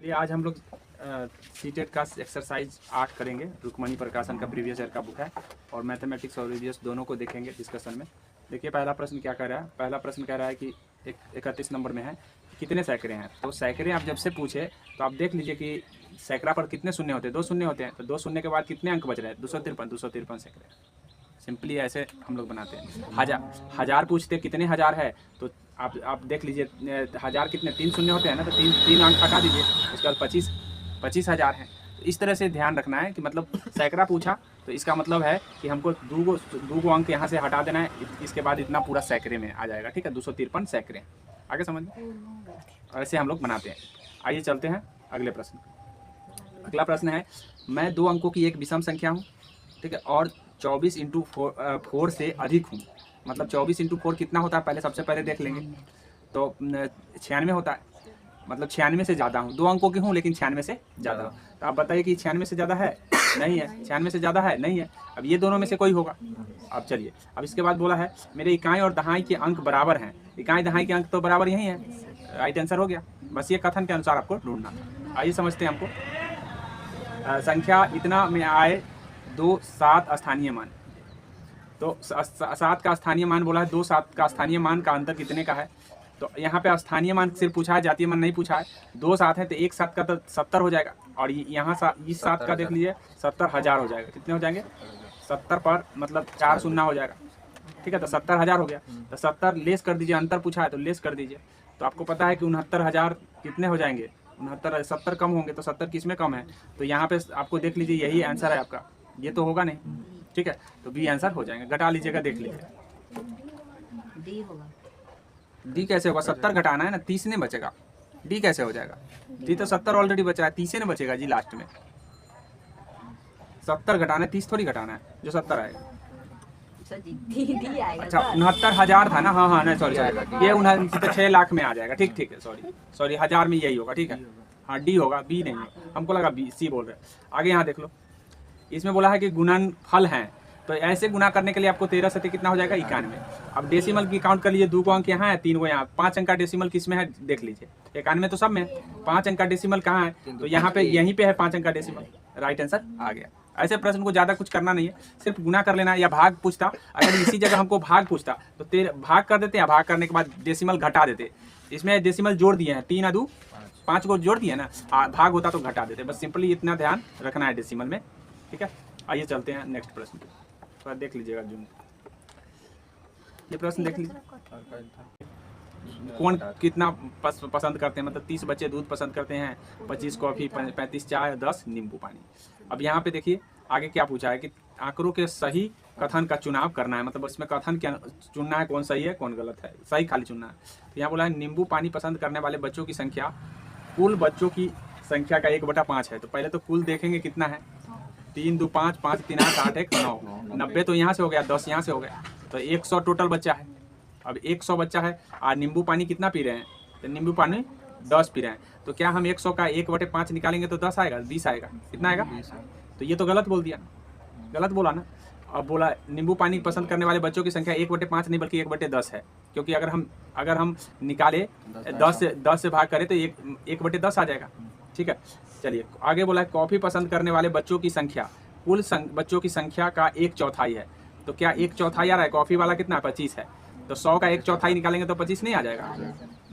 ये आज हम लोग सीटेट का एक्सरसाइज 8 करेंगे। रुक्मणी प्रकाशन का प्रीवियस ईयर का बुक है और मैथमेटिक्स और ईवीएस दोनों को देखेंगे डिस्कशन में। देखिए पहला प्रश्न क्या कह रहा है। पहला प्रश्न कह रहा है कि 31 नंबर में है कितने सैकड़े हैं। तो सैकड़े आप जब से पूछे तो आप देख लीजिए कि सैकड़ा पर कितने शून्य होते हैं, 2 शून्य होते हैं। तो 2 शून्य के बाद कितने अंक बच रहे हैं, 253 सैकड़े। सिंपली ऐसे हम लोग बनाते हैं। हजार पूछते कितने हजार है, तो आप देख लीजिए हजार कितने 3 शून्य होते हैं ना, तो तीन अंक हटा दीजिए, उसके बाद 25,000 है। तो इस तरह से ध्यान रखना है कि मतलब सैकड़ा पूछा तो इसका मतलब है कि हमको दो गो अंक यहाँ से हटा देना है, इसके बाद इतना पूरा सैकड़े में आ जाएगा। ठीक है, 253 सैकड़े। आगे समझ और ऐसे हम लोग बनाते हैं। आइए चलते हैं अगले प्रश्न। अगला प्रश्न है, मैं 2 अंकों की एक विषम संख्या हूँ, ठीक है, और 24 इंटू 4 से अधिक हूँ। मतलब 24 इंटू 4 कितना होता है, पहले सबसे पहले देख लेंगे। तो 96 होता है, मतलब 96 से ज़्यादा हूँ। 2 अंकों की हूँ लेकिन 96 से ज़्यादा हूँ। तो आप बताइए कि 96 से ज़्यादा है, नहीं है। 96 से ज़्यादा है, नहीं है। अब ये दोनों में से कोई होगा। अब चलिए, अब इसके बाद बोला है मेरे इकाई और दहाई के अंक बराबर हैं। इकाई दहाई के अंक तो बराबर यही है, राइट आंसर हो गया। बस ये कथन के अनुसार आपको ढूंढना। आइए समझते हैं हमको। संख्या इतना में आए 2 7 स्थानीय मान। तो 7 का स्थानीय मान बोला है, 2 7 का स्थानीय मान का अंतर कितने का है। तो यहाँ पे स्थानीय मान सिर्फ पूछा है, जातीय मान नहीं पूछा है। 2 7 है तो 1 7 का तो 70 हो जाएगा, और यहाँ इस 7 का देख लीजिए 70,000 हो जाएगा। कितने हो जाएंगे, 70 पर मतलब 4 शून्य हो जाएगा। ठीक है, तो 70,000 हो गया। तो 70 लेस कर दीजिए, अंतर पूछा है तो लेस कर दीजिए। तो आपको पता है कि 69,000 कितने हो जाएंगे, 70 कम होंगे, तो 70 किस में कम है। तो यहाँ पे आपको देख लीजिए यही आंसर है आपका, ये तो होगा नहीं। ठीक है, तो बी आंसर हो जाएंगे। घटा लीजिएगा, देख लीजिए डी होगा। डी कैसे होगा, 70 घटाना है ना, 30 नहीं बचेगा। डी कैसे हो जाएगा, डी तो 70 ऑलरेडी बचा है, 30 नहीं बचेगा जी लास्ट में। 70 घटाना है, 30 थोड़ी घटाना है, जो 70 आएगा। अच्छा 69,000 था ना, हाँ नहीं सॉरी, ये 6 लाख में आ जाएगा। ठीक है, सॉरी 1000 में यही होगा। ठीक है, हाँ डी होगा, बी नहीं होगा। हमको लगा बी, सी बोल रहे हैं। आगे यहाँ देख लो, इसमें बोला है कि गुणनफल हैं। तो ऐसे गुना करने के लिए आपको 13 से कितना हो जाएगा, 91। अब डेसिमल की काउंट कर लीजिए, 2 को अंक यहाँ है, 3 को यहाँ। 5 अंक का डेसिमल किस में है देख लीजिए, 91 तो सब में। 5 अंक का डेसिमल कहाँ है, तो यहाँ पे यहीं पे है 5 अंक का डेसिमल। राइट आंसर आ गया। ऐसे प्रश्न को ज़्यादा कुछ करना नहीं है, सिर्फ गुना कर लेना। या भाग पूछता, अगर इसी जगह हमको भाग पूछता तो भाग कर देते हैं, भाग करने के बाद डेसिमल घटा देते। इसमें डेसिमल जोड़ दिए हैं, 3 2 5 को जोड़ दिए ना, भाग होता तो घटा देते। बस सिंपली इतना ध्यान रखना है डेसिमल में। ठीक है, आइए चलते हैं नेक्स्ट प्रश्न पे। थोड़ा देख लीजिएगा जूम, ये प्रश्न देख लीजिए। कौन कितना पसंद करते हैं, मतलब 30 बच्चे दूध पसंद करते हैं, 25 कॉफ़ी, 35 चाय, 10 नींबू पानी। अब यहाँ पे देखिए आगे क्या पूछा है कि आंकड़ों के सही कथन का चुनाव करना है। मतलब इसमें कथन क्या चुनना है, कौन सही है कौन गलत है, सही खाली चुनना है। तो यहाँ बोला है नींबू पानी पसंद करने वाले बच्चों की संख्या कुल बच्चों की संख्या का 1/5 है। तो पहले तो कुल देखेंगे कितना है, 3 2 5 5 3 8 8 1 9, 90 तो यहाँ से हो गया, 10 यहाँ से हो गया, तो 100 टोटल बच्चा है। अब 100 बच्चा है और नींबू पानी कितना पी रहे हैं, तो नींबू पानी 10 पी रहे हैं। तो क्या हम 100 का 1/5 निकालेंगे तो 10 आएगा, 20 आएगा, कितना आएगा। तो ये तो गलत बोल दिया, गलत बोला ना। अब बोला नींबू पानी पसंद करने वाले बच्चों की संख्या 1/5 नहीं बल्कि 1/10 है, क्योंकि अगर हम निकाले 10 से भाग करें तो 1/10 आ जाएगा। ठीक है, चलिए आगे बोला है कॉफ़ी पसंद करने वाले बच्चों की संख्या कुल बच्चों की संख्या का 1/4 है। तो क्या 1/4 आ रहा है, कॉफ़ी वाला कितना 25 है, तो 100 का 1/4 निकालेंगे तो 25 नहीं आ जाएगा,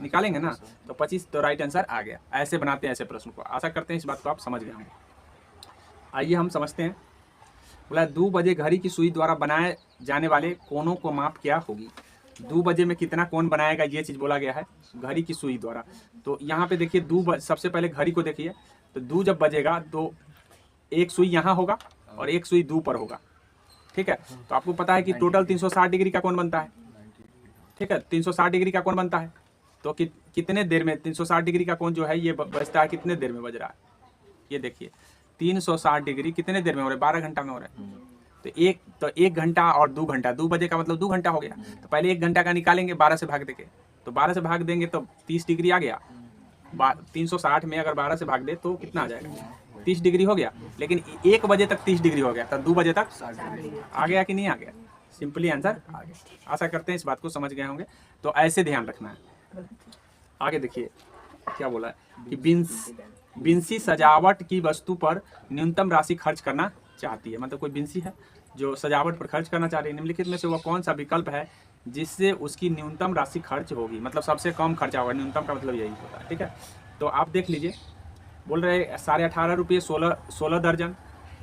निकालेंगे ना, तो 25 तो राइट आंसर आ गया। ऐसे बनाते हैं ऐसे प्रश्न को। आशा करते हैं इस बात को आप समझ गए होंगे। आइए हम समझते हैं। बोला 2 बजे घड़ी की सुई द्वारा बनाए जाने वाले कोनों को माप क्या होगी। 2 बजे में कितना कोण बनाएगा, ये चीज़ बोला गया है घड़ी की सुई द्वारा। तो यहाँ पे देखिए सबसे पहले घड़ी को देखिए, तो 2 जब बजेगा तो एक सुई यहाँ होगा और एक सुई 2 पर होगा। ठीक है, तो आपको पता है कि टोटल 360 डिग्री का कोण बनता है। ठीक है, 360 डिग्री का कोण बनता है। तो कितने देर में 360 डिग्री का कोण जो है ये बजता है, कितने देर में बज रहा है, ये देखिए 360 डिग्री कितने देर में हो रहा है, 12 घंटा में हो रहा है। तो 1 घंटा और 2 घंटा, 2 बजे का मतलब 2 घंटा हो गया। तो पहले 1 घंटा का निकालेंगे, 12 से भाग देंगे, तो 12 से भाग देंगे तो 30 डिग्री आ गया। 360 में अगर 12 से भाग दे तो कितना आ जाएगा, 30 डिग्री हो गया। लेकिन 1 बजे तक 30 डिग्री हो गया, तो 2 बजे तक आ गया कि नहीं आ गया, सिंपली आंसर आ गया। आशा करते हैं इस बात को समझ गए होंगे। तो ऐसे ध्यान रखना है। आगे देखिए क्या बोला है कि बिंसी सजावट की वस्तु पर न्यूनतम राशि खर्च करना चाहती है। मतलब कोई बिंसी है जो सजावट पर खर्च करना चाह रही है, निम्नलिखित में से वह कौन सा विकल्प है जिससे उसकी न्यूनतम राशि खर्च होगी। मतलब सबसे कम खर्चा होगा, न्यूनतम का मतलब यही होता है। ठीक है, तो आप देख लीजिए, बोल रहे 18.5 रुपये 16 दर्जन,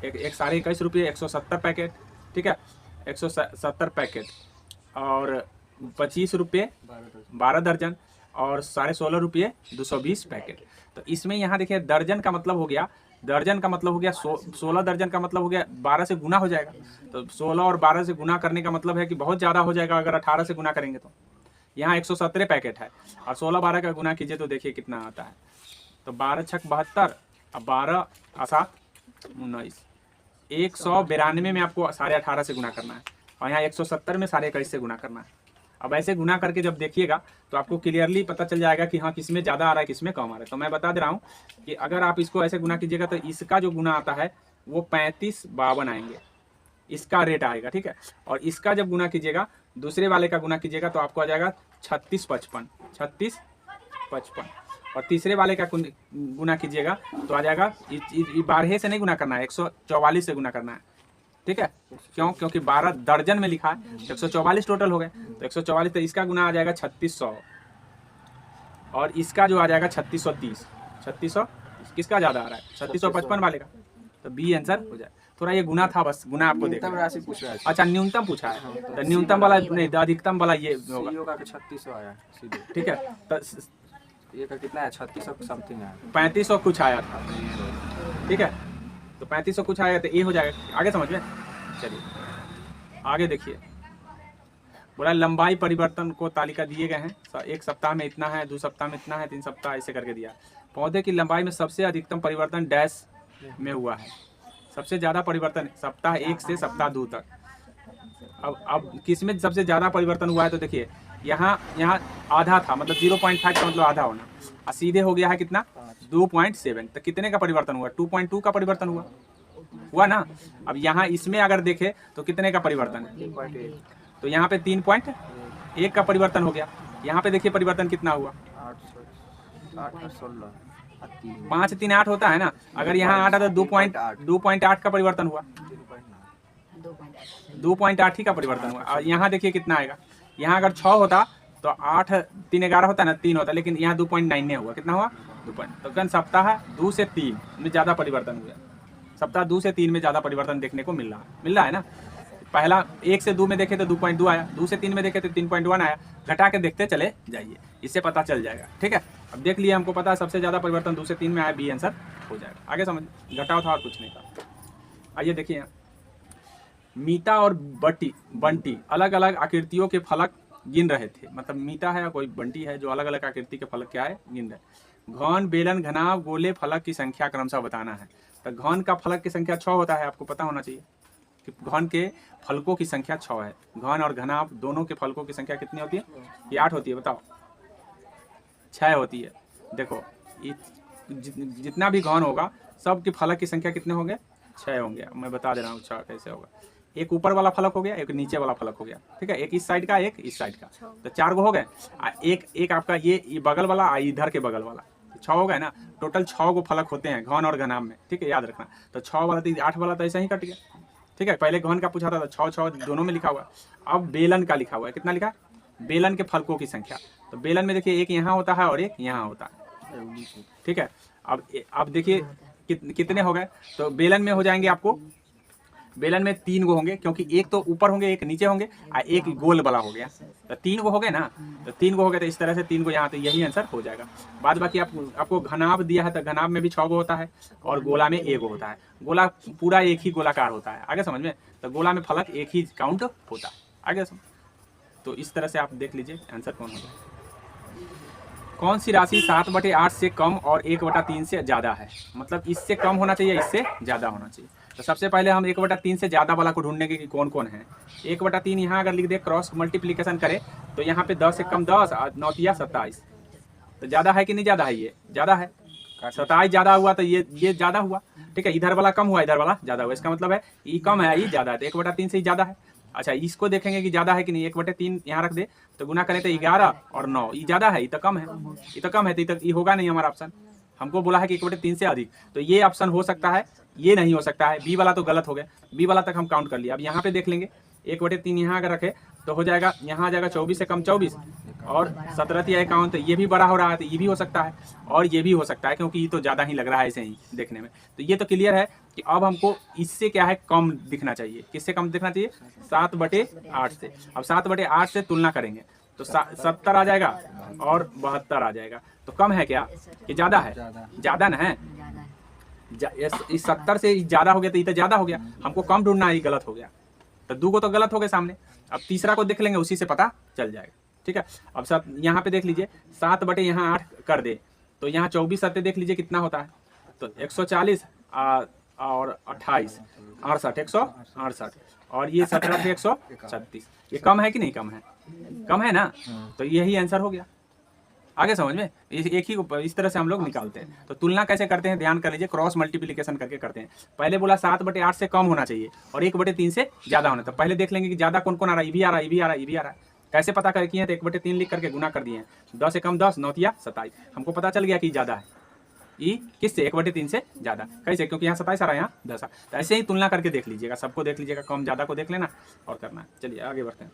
एक 21.5 रुपये 170 पैकेट। ठीक है, 170 पैकेट, और 25 रुपये 12 दर्जन, और 16.5 रुपये 220 पैकेट। तो इसमें यहाँ देखिए दर्जन का मतलब हो गया, दर्जन का मतलब हो गया 16 दर्जन का मतलब हो गया 12 से गुना हो जाएगा। तो 16 और 12 से गुना करने का मतलब है कि बहुत ज़्यादा हो जाएगा अगर 18 से गुना करेंगे तो। यहाँ 117 पैकेट है और 16-12 का गुना कीजिए तो देखिए कितना आता है। तो 12 छक 72, अब 12 7 19, 192 में आपको 18.5 से गुना करना है, और यहाँ 170 में 21.5 से गुना करना है। अब ऐसे गुना करके जब देखिएगा तो आपको क्लियरली पता चल जाएगा कि हाँ किसमें ज़्यादा आ रहा है किसमें कम आ रहा है। तो मैं बता दे रहा हूँ कि अगर आप इसको ऐसे गुना कीजिएगा तो इसका जो गुना आता है वो 35-52 आएंगे, इसका रेट आएगा। ठीक है, और इसका जब गुना कीजिएगा, दूसरे वाले का गुना कीजिएगा तो आपको आ जाएगा 36-55, और तीसरे वाले का गुना कीजिएगा तो आ जाएगा 12 से नहीं गुना करना है, 144 से गुना करना है। ठीक है, क्यों? क्योंकि 12 दर्जन में लिखा है, 144 टोटल हो गए। तो 144, तो इसका गुना आ जाएगा 3600, और इसका जो आ जाएगा 3630। 3600 किसका ज़्यादा आ रहा है? 3655 वाले का। तो बी आंसर हो जाए। थोड़ा ये गुना था, बस गुना आपको देखना। राशि पूछ रहा है। अच्छा, न्यूनतम पूछा है, तो न्यूनतम वाला नहीं, अधिकतम वाला ये होगा। 3600 आया सीधे। ठीक है, तो ये का कितना है? 3600 समथिंग है, 3500 कुछ आया था। ठीक है, तो 3500 कुछ आएगा तो ये हो जाएगा। आगे समझ में? चलिए आगे देखिए, बोला लंबाई परिवर्तन को तालिका दिए गए हैं, एक सप्ताह में इतना है, 2 सप्ताह में इतना है, 3 सप्ताह ऐसे करके दिया। पौधे की लंबाई में सबसे अधिकतम परिवर्तन डैश में हुआ है। सबसे ज़्यादा परिवर्तन सप्ताह 1 से सप्ताह 2 तक। अब किस में सबसे ज़्यादा परिवर्तन हुआ है? तो देखिए यहाँ आधा था, मतलब 0.5 का मतलब आधा होना, और सीधे हो गया है कितना? 2.7। तो कितने का परिवर्तन हुआ? 2.2 का परिवर्तन हुआ ना। अब यहाँ इसमें अगर देखें तो कितने का परिवर्तन है? तो यहाँ पे 3.1 का परिवर्तन हो गया। यहाँ पे देखिए परिवर्तन कितना हुआ? 5 3 8 होता है ना। अगर यहाँ 8 तो 2.8 का परिवर्तन हुआ, 2.8 ही का परिवर्तन हुआ। और यहाँ देखिए कितना आएगा? यहाँ अगर 6 होता तो 8 3 11 होता ना, 3 होता, लेकिन यहाँ 2.9 हुआ। कितना हुआ? 2. तो कन सप्ताह 2 से 3 में ज़्यादा परिवर्तन हुआ। सप्ताह 2 से 3 में ज़्यादा परिवर्तन देखने को मिल रहा है ना। पहला 1 से 2 में देखे तो 2.2 आया, 2 से 3 में देखे तो 3.1 आया। घटा के देखते चले जाइए, इससे पता चल जाएगा। ठीक है, अब देख लिए, हमको पता है सबसे ज़्यादा परिवर्तन 2 से 3 में आया, बी आंसर हो जाएगा। आगे समझ, घटाओ था और कुछ नहीं था। आइए देखिए, मीता और बंटी अलग अलग आकृतियों के फलक गिन रहे थे। मतलब मीता है या कोई बंटी है जो अलग अलग आकृति के फलक क्या है गिन रहे। घन, बेलन, घनाभ, गोले फलक की संख्या क्रमशः बताना है। तो घन का फलक की संख्या 6 होता है, आपको पता होना चाहिए कि घन के फलकों की संख्या 6 है। घन और घनाभ दोनों के फलकों की संख्या कितनी होती है? ये 8 होती है, बताओ। 6 होती है। देखो जितना भी घन होगा सब के फलक की संख्या कितने होंगे? 6 होंगे। मैं बता दे रहा हूँ 6 कैसे होगा। एक ऊपर वाला फलक हो गया, एक नीचे वाला फलक हो गया। ठीक है, एक इस साइड का, एक इस साइड का, तो 4 गो हो गए। एक आपका ये बगल वाला, इधर के बगल वाला, 6 हो गए ना। टोटल 6 गो फलक होते हैं घन और घनाभ में। ठीक है, याद रखना। तो 6 वाला तो 8 वाला तो ऐसा ही कट गया। ठीक है, पहले घन का पूछा था, 6 दोनों में लिखा हुआ। अब बेलन का लिखा हुआ है, कितना लिखा है? बेलन के फलकों की संख्या। तो बेलन में देखिए एक यहाँ होता है और एक यहाँ होता है। ठीक है, अब देखिए कितने हो गए? तो बेलन में हो जाएंगे आपको, बेलन में 3 गो होंगे, क्योंकि एक तो ऊपर होंगे, एक नीचे होंगे, और एक गोल वाला हो गया। तो 3 गो हो गए ना। तो 3 गो हो गए, तो इस तरह से 3 गो यहाँ, तो यही आंसर हो जाएगा। बाद बाकी आपको घनाभ दिया है, तो घनाभ में भी 6 गो होता है, और गोला में 1 गो होता है। गोला पूरा एक ही गोलाकार होता है। आगे समझ में? तो गोला में फलक एक ही काउंट होता है। आगे समझ। तो इस तरह से आप देख लीजिए आंसर कौन होगा। कौन सी राशि 7/8 से कम और 1/3 से ज़्यादा है? मतलब इससे कम होना चाहिए, इससे ज़्यादा होना चाहिए। तो सबसे पहले हम 1/3 से ज़्यादा वाला को ढूंढने के कि कौन कौन है। 1/3 यहाँ अगर लिख दे, क्रॉस मल्टीप्लिकेशन करे तो यहाँ पे 10 से कम 10, 9 या 27। तो ज़्यादा है कि नहीं ज़्यादा है? ये ज़्यादा है। 27 ज़्यादा हुआ तो ये ज़्यादा हुआ। ठीक है, इधर वाला कम हुआ, इधर वाला ज़्यादा हुआ। इसका मतलब है ये कम है, ये ज़्यादा है, तो 1/3 से ही ज़्यादा है। अच्छा, इसको देखेंगे कि ज़्यादा है कि नहीं। 1/3 यहाँ रख दे तो गुना करें तो 11 और 9, ये ज़्यादा है, ये तो कम है, ये तो कम है, तो ये होगा नहीं हमारा ऑप्शन। हमको बोला है कि 1/3 से अधिक, तो ये ऑप्शन हो सकता है, ये नहीं हो सकता है। बी वाला तो गलत हो गया, बी वाला तक हम काउंट कर लिया। अब यहाँ पे देख लेंगे 1/3 यहाँ अगर रखे तो हो जाएगा, यहाँ आ जाएगा 24 से कम 24 और 17 या 51, तो ये भी बड़ा हो रहा है, तो ये भी हो सकता है और ये भी हो सकता है, क्योंकि ये तो ज़्यादा ही लग रहा है ऐसे ही देखने में। तो ये तो क्लियर है कि अब हमको इससे क्या है, कम दिखना चाहिए। किससे कम दिखना चाहिए? 7/8 से। अब 7/8 से तुलना करेंगे तो 70 आ जाएगा और 72 आ जाएगा। तो कम है क्या कि ज़्यादा है? ज़्यादा ना है। इस 70 से ज़्यादा हो गया तो ये तो ज़्यादा हो गया, हमको कम ढूंढना है, ये गलत हो गया। तो 2 को तो गलत हो गए सामने। अब तीसरा को देख लेंगे, उसी से पता चल जाएगा। ठीक है, अब यहाँ पे देख लीजिए 7/8 कर दे तो यहाँ 24 सत्ते देख लीजिए कितना होता है, तो 140 और 28 68 168 और ये 17 से 136। ये कम है कि नहीं? कम है, कम है ना। तो यही आंसर हो गया। आगे समझ में, एक ही को इस तरह से हम लोग निकालते हैं। तो तुलना कैसे करते हैं ध्यान कर लीजिए, क्रॉस मल्टीप्लिकेशन करके करते हैं। पहले बोला 7/8 से कम होना चाहिए और 1/3 से ज़्यादा होना। तो पहले देख लेंगे कि ज़्यादा कौन कौन आ रहा है, ये भी आ रहा है, ये भी आ रहा है, ये भी आ रहा है। कैसे पता कर किए हैं? तो 1/3 लिख करके गुना कर दिए हैं। 10 से कम 10, 9 या 27, हमको पता चल गया कि ज़्यादा है। ये किससे? 1/3 से ज़्यादा। कैसे? क्योंकि यहाँ 27 आ रहा है, यहाँ 10 आ। तो ऐसे ही तुलना करके देख लीजिएगा, सबको देख लीजिएगा, कम ज़्यादा को देख लेना और करना है। चलिए आगे बढ़ते हैं।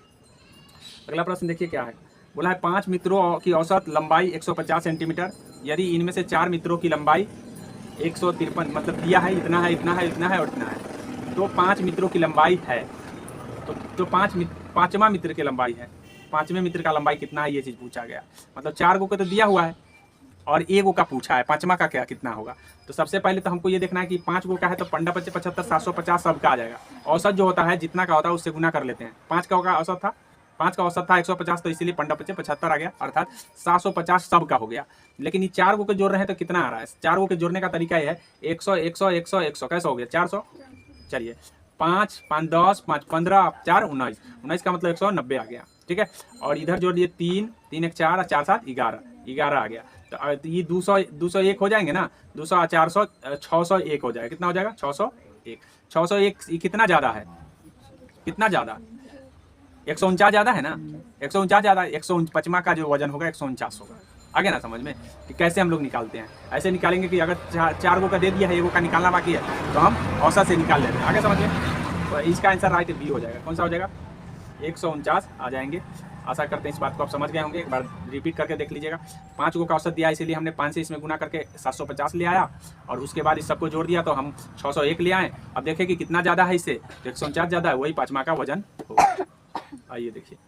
अगला प्रश्न देखिए क्या है, बोला है 5 मित्रों की औसत लंबाई 150 सेंटीमीटर, यदि इनमें से 4 मित्रों की लंबाई 153, मतलब दिया है इतना है, इतना है, इतना है और इतना है, तो 5 मित्रों की लंबाई है। तो 5वां मित्र की लंबाई है, 5वें मित्र का लंबाई कितना है, ये चीज़ पूछा गया। मतलब 4 गो का तो दिया हुआ है और 1 गो का पूछा है, 5वां का क्या कितना होगा। तो सबसे पहले तो हमको ये देखना है कि 5 गो का है तो 15 × 5 = 75, 750 सबका आ जाएगा। औसत जो होता है, जितना का होता है उससे गुना कर लेते हैं। 5 का औसत था, 5 का औसत था 150, तो इसीलिए 15 × 5 = 75 आ गया, अर्थात 750 सब का हो गया। लेकिन ये 4 गो के जोड़ रहे हैं तो कितना आ रहा है? 4 गो के जोड़ने का तरीका ये है 100 100 100 100, कैसा हो गया? 400। चलिए 5 5 10 5 15 4 19, 19 का मतलब 190 आ गया। ठीक है, और इधर जोड़ दिए 3 3 1 4 4 7 11 आ गया। तो ये 201 हो जाएंगे ना, 200 400 601 हो जाएगा। कितना हो जाएगा? 601 ये कितना ज़्यादा है? कितना ज़्यादा? 149 ज़्यादा है ना, 149 ज़्यादा। 155 का जो वजन होगा 149 होगा। आगे ना समझ में कि कैसे हम लोग निकालते हैं। ऐसे निकालेंगे कि अगर 4 गो का दे दिया है, 1 गो का निकालना बाकी है, तो हम औसत से निकाल लेते हैं। आगे समझ में, तो इसका आंसर राइट बी हो जाएगा। कौन सा हो जाएगा? 149 आ जाएंगे। आशा करते हैं इस बात को आप समझ गए होंगे। एक बार रिपीट करके देख लीजिएगा। 5 गो का औसत दिया, इसीलिए हमने 5 से इसमें गुना करके 750 ले आया और उसके बाद इस सबको जोड़ दिया तो हम 601 ले आए। अब देखें कि कितना ज़्यादा है इससे, तो 149 ज़्यादा है, वही 5वां का वजन होगा। आइए देखिए,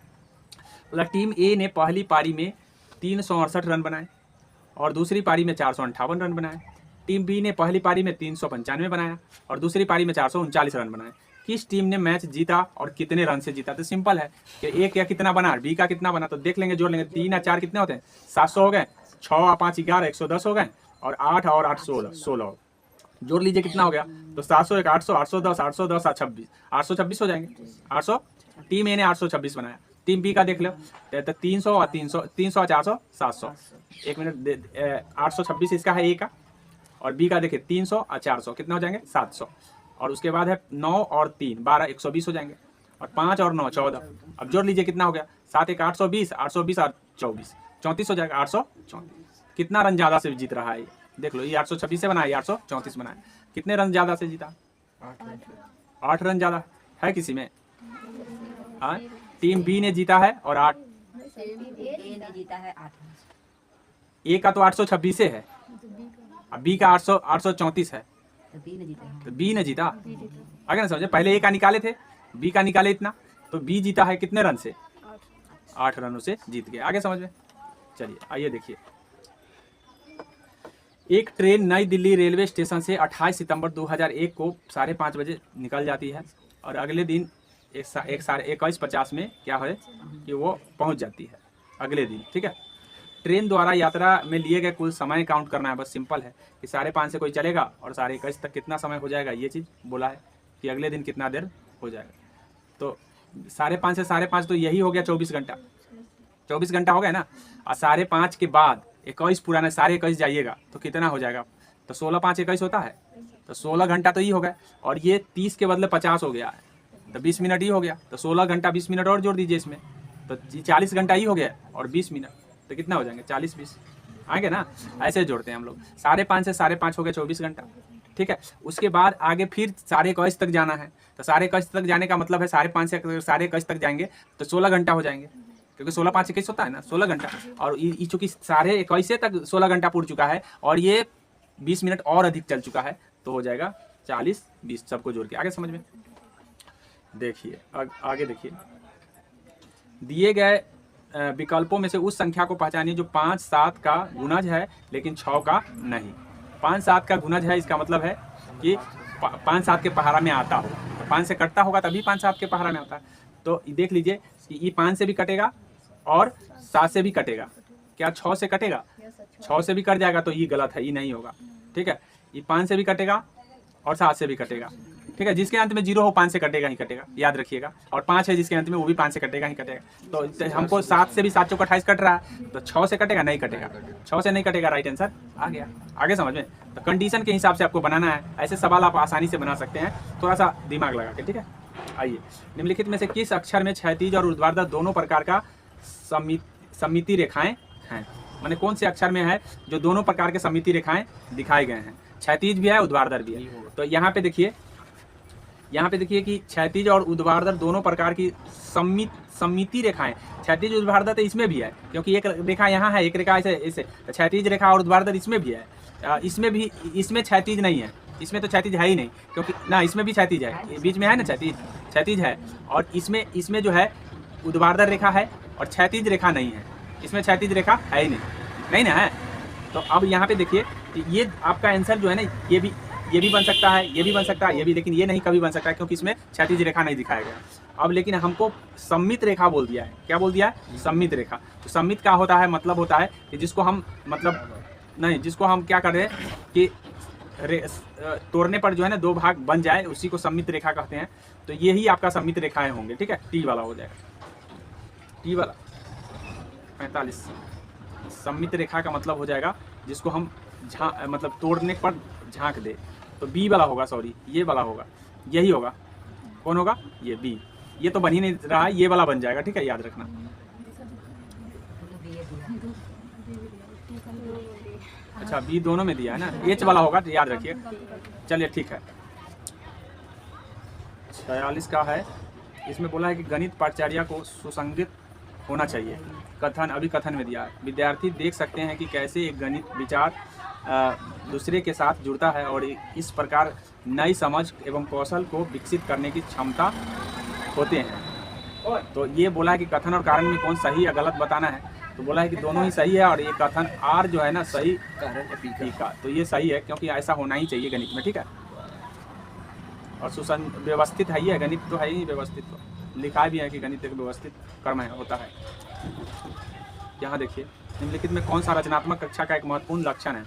मतलब टीम ए ने पहली पारी में 368 रन बनाए और दूसरी पारी में 458 रन बनाए। टीम बी ने पहली पारी में 395 बनाया और दूसरी पारी में 439 रन बनाए। किस टीम ने मैच जीता और कितने रन से जीता? तो सिंपल है कि ए का कितना बना, बी का कितना बना, तो देख लेंगे, जोड़ लेंगे। 3 और 4 कितने होते हैं? 700 हो गए। 6 और 5 11 110 हो गए और 8 और 8 16 जोड़ लीजिए कितना हो गया? तो 701 800 810 810 और 26 826 हो जाएंगे। 800 टीम ए ने 826 बनाया। टीम बी का देख लो तो 300 और 300 और 400 700। एक मिनट, 826 इसका है ए का और बी का देखिए 300 और 400 कितना हो जाएंगे? 700। और उसके बाद है 9 और 3 12 120 हो जाएंगे और 5 और 9 14। अब जोड़ लीजिए कितना हो गया? 7 1 820 820 और 24 34 हो जाएगा। 834। कितना रन ज़्यादा से जीत रहा है? देख लो, ये 826 से बनाया, 834 बनाया। कितने रन ज़्यादा से जीता? 8 रन ज़्यादा है किसी में? हाँ, टीम बी ने जीता है और 8 जीता है 8। ए का तो 826 से है, अब बी का 834 है, तो बी ने जीता है। तो बी ने जीता। आगे ना समझे, पहले ए का निकाले थे, बी का निकाले इतना, तो बी जीता है कितने रन से? 8 रनों से जीत गया। आगे समझ में। चलिए आइए देखिए, एक ट्रेन नई दिल्ली रेलवे स्टेशन से 28 सितंबर 2001 को 5:30 बजे निकल जाती है और अगले दिन 21:50 में क्या है कि वो पहुंच जाती है अगले दिन। ठीक है, ट्रेन द्वारा यात्रा में लिए गए कुल समय काउंट करना है। बस सिंपल है कि 5:30 से कोई चलेगा और 21:30 तक कितना समय हो जाएगा, ये चीज़ बोला है कि अगले दिन कितना देर हो जाएगा। तो 5:30 से 5:30 तो यही हो गया 24 घंटा। 24 घंटा हो गया ना, और 5:30 के बाद 21 पुराना 21:30 जाइएगा तो कितना हो जाएगा? तो 16 5 21 होता है, तो 16 घंटा तो ये हो गया और ये 30 के बदले 50 हो गया है, तो 20 मिनट ही हो गया। तो 16 घंटा 20 मिनट और जोड़ दीजिए इसमें, तो 40 घंटा ही हो गया और 20 मिनट, तो कितना हो जाएंगे? 40 20 आगे ना, ऐसे जोड़ते हैं हम लोग। 5.5 से 5.5 हो गया 24 घंटा, ठीक है। उसके बाद आगे फिर 21.5 तक जाना है, तो 21.5 तक जाने का मतलब है 5.5 से 21.5 तक जाएंगे तो 16 घंटा हो जाएंगे, क्योंकि 16 5 21 होता है ना, 16 घंटा। और ये चूंकि 21.5 तक 16 घंटा पूर चुका है और ये 20 मिनट और अधिक चल चुका है, तो हो जाएगा 40 20 सबको जोड़ के। आगे समझ में देखिए, आगे देखिए, दिए गए विकल्पों में से उस संख्या को पहचानिए जो 5 7 का गुणज है लेकिन 6 का नहीं। 5 7 का गुणज है, इसका मतलब है कि 5 7 के पहाड़ा में आता हो, तो 5 से कटता होगा तभी 5 7 के पहाड़ा में आता है। तो देख लीजिए कि ये 5 से भी कटेगा और 7 से भी कटेगा, क्या 6 से कटेगा? 6 से भी कट जाएगा तो ये गलत है, ये नहीं होगा, ठीक है। ये 5 से भी कटेगा और 7 से भी कटेगा, ठीक है। जिसके अंत में 0 हो 5 से कटेगा ही कटेगा, याद रखिएगा। और 5 है जिसके अंत में, वो भी 5 से कटेगा ही कटेगा। तो हमको 7 से भी 7 चौका 28 कट रहा है, तो 6 से कटेगा नहीं कटेगा, 6 से नहीं कटेगा, राइट आंसर आ गया। आगे समझ में, तो कंडीशन के हिसाब से आपको बनाना है। ऐसे सवाल आप आसानी से बना सकते हैं, थोड़ा सा दिमाग लगा के, ठीक है। आइए, निम्नलिखित में से किस अक्षर में क्षैतिज और ऊर्ध्वाधर दोनों प्रकार का सममिति रेखाएं हैं? माने कौन से अक्षर में है जो दोनों प्रकार के सममिति रेखाएं दिखाए गए हैं? क्षैतिज भी है, ऊर्ध्वाधर भी है। तो यहाँ पे देखिए कि क्षैतिज और ऊर्ध्वाधर दोनों प्रकार की सममिति रेखाएं, क्षैतिज ऊर्ध्वाधर तो इसमें भी है, क्योंकि एक रेखा यहाँ है, एक रेखा ऐसे क्षैतिज रेखा और ऊर्ध्वाधर इसमें भी है। इसमें क्षैतिज नहीं है, इसमें तो क्षैतिज है ही नहीं, क्योंकि ना इसमें भी क्षैतिज है, बीच में है ना क्षैतिज है। और इसमें जो है ऊर्ध्वाधर रेखा है और क्षैतिज रेखा नहीं है, इसमें क्षैतिज रेखा है ही नहीं ना है। तो अब यहाँ पे देखिए कि ये आपका आंसर जो है ना, ये भी बन सकता है, ये भी बन सकता है, ये भी, लेकिन ये नहीं कभी बन सकता है क्योंकि इसमें क्षैतिज रेखा नहीं दिखाया गया। अब लेकिन हमको सममित रेखा बोल दिया है, क्या बोल दिया है? सममित रेखा। तो सममित क्या होता है? मतलब होता है कि जिसको हम क्या कर रहे हैं कि तोड़ने पर जो है ना 2 भाग बन जाए, उसी को सममित रेखा कहते हैं। तो यही आपका सममित रेखाएं होंगे, ठीक है। टी वाला हो जाएगा, टी वाला 45 सममित रेखा का मतलब हो जाएगा जिसको हम मतलब तोड़ने पर झांक दे। तो बी वाला होगा, सॉरी ये वाला होगा, यही होगा। कौन होगा? ये बी। ये तो बन ही नहीं रहा है, ये वाला बन जाएगा, ठीक है, याद रखना। अच्छा, बी दोनों में दिया है ना, एच वाला होगा, तो याद रखिए। चलिए ठीक है, 46 का है। इसमें बोला है कि गणित पाठचर्या को सुसंगत होना चाहिए। कथन में दिया है, विद्यार्थी देख सकते हैं कि कैसे एक गणित विचार दूसरे के साथ जुड़ता है और इस प्रकार नई समझ एवं कौशल को विकसित करने की क्षमता होते हैं। तो ये बोला है कि कथन और कारण में कौन सही या गलत बताना है। तो बोला है कि दोनों ही सही है, और ये कथन आर जो है ना सही कारण का, तो ये सही है क्योंकि ऐसा होना ही चाहिए गणित में, ठीक है। और व्यवस्थित है, ये गणित तो है ही व्यवस्थित, तो लिखा भी है कि गणित एक व्यवस्थित कर्म होता है। यहाँ देखिए, निम्नलिखित में कौन सा रचनात्मक कक्षा का एक महत्वपूर्ण लक्षण है?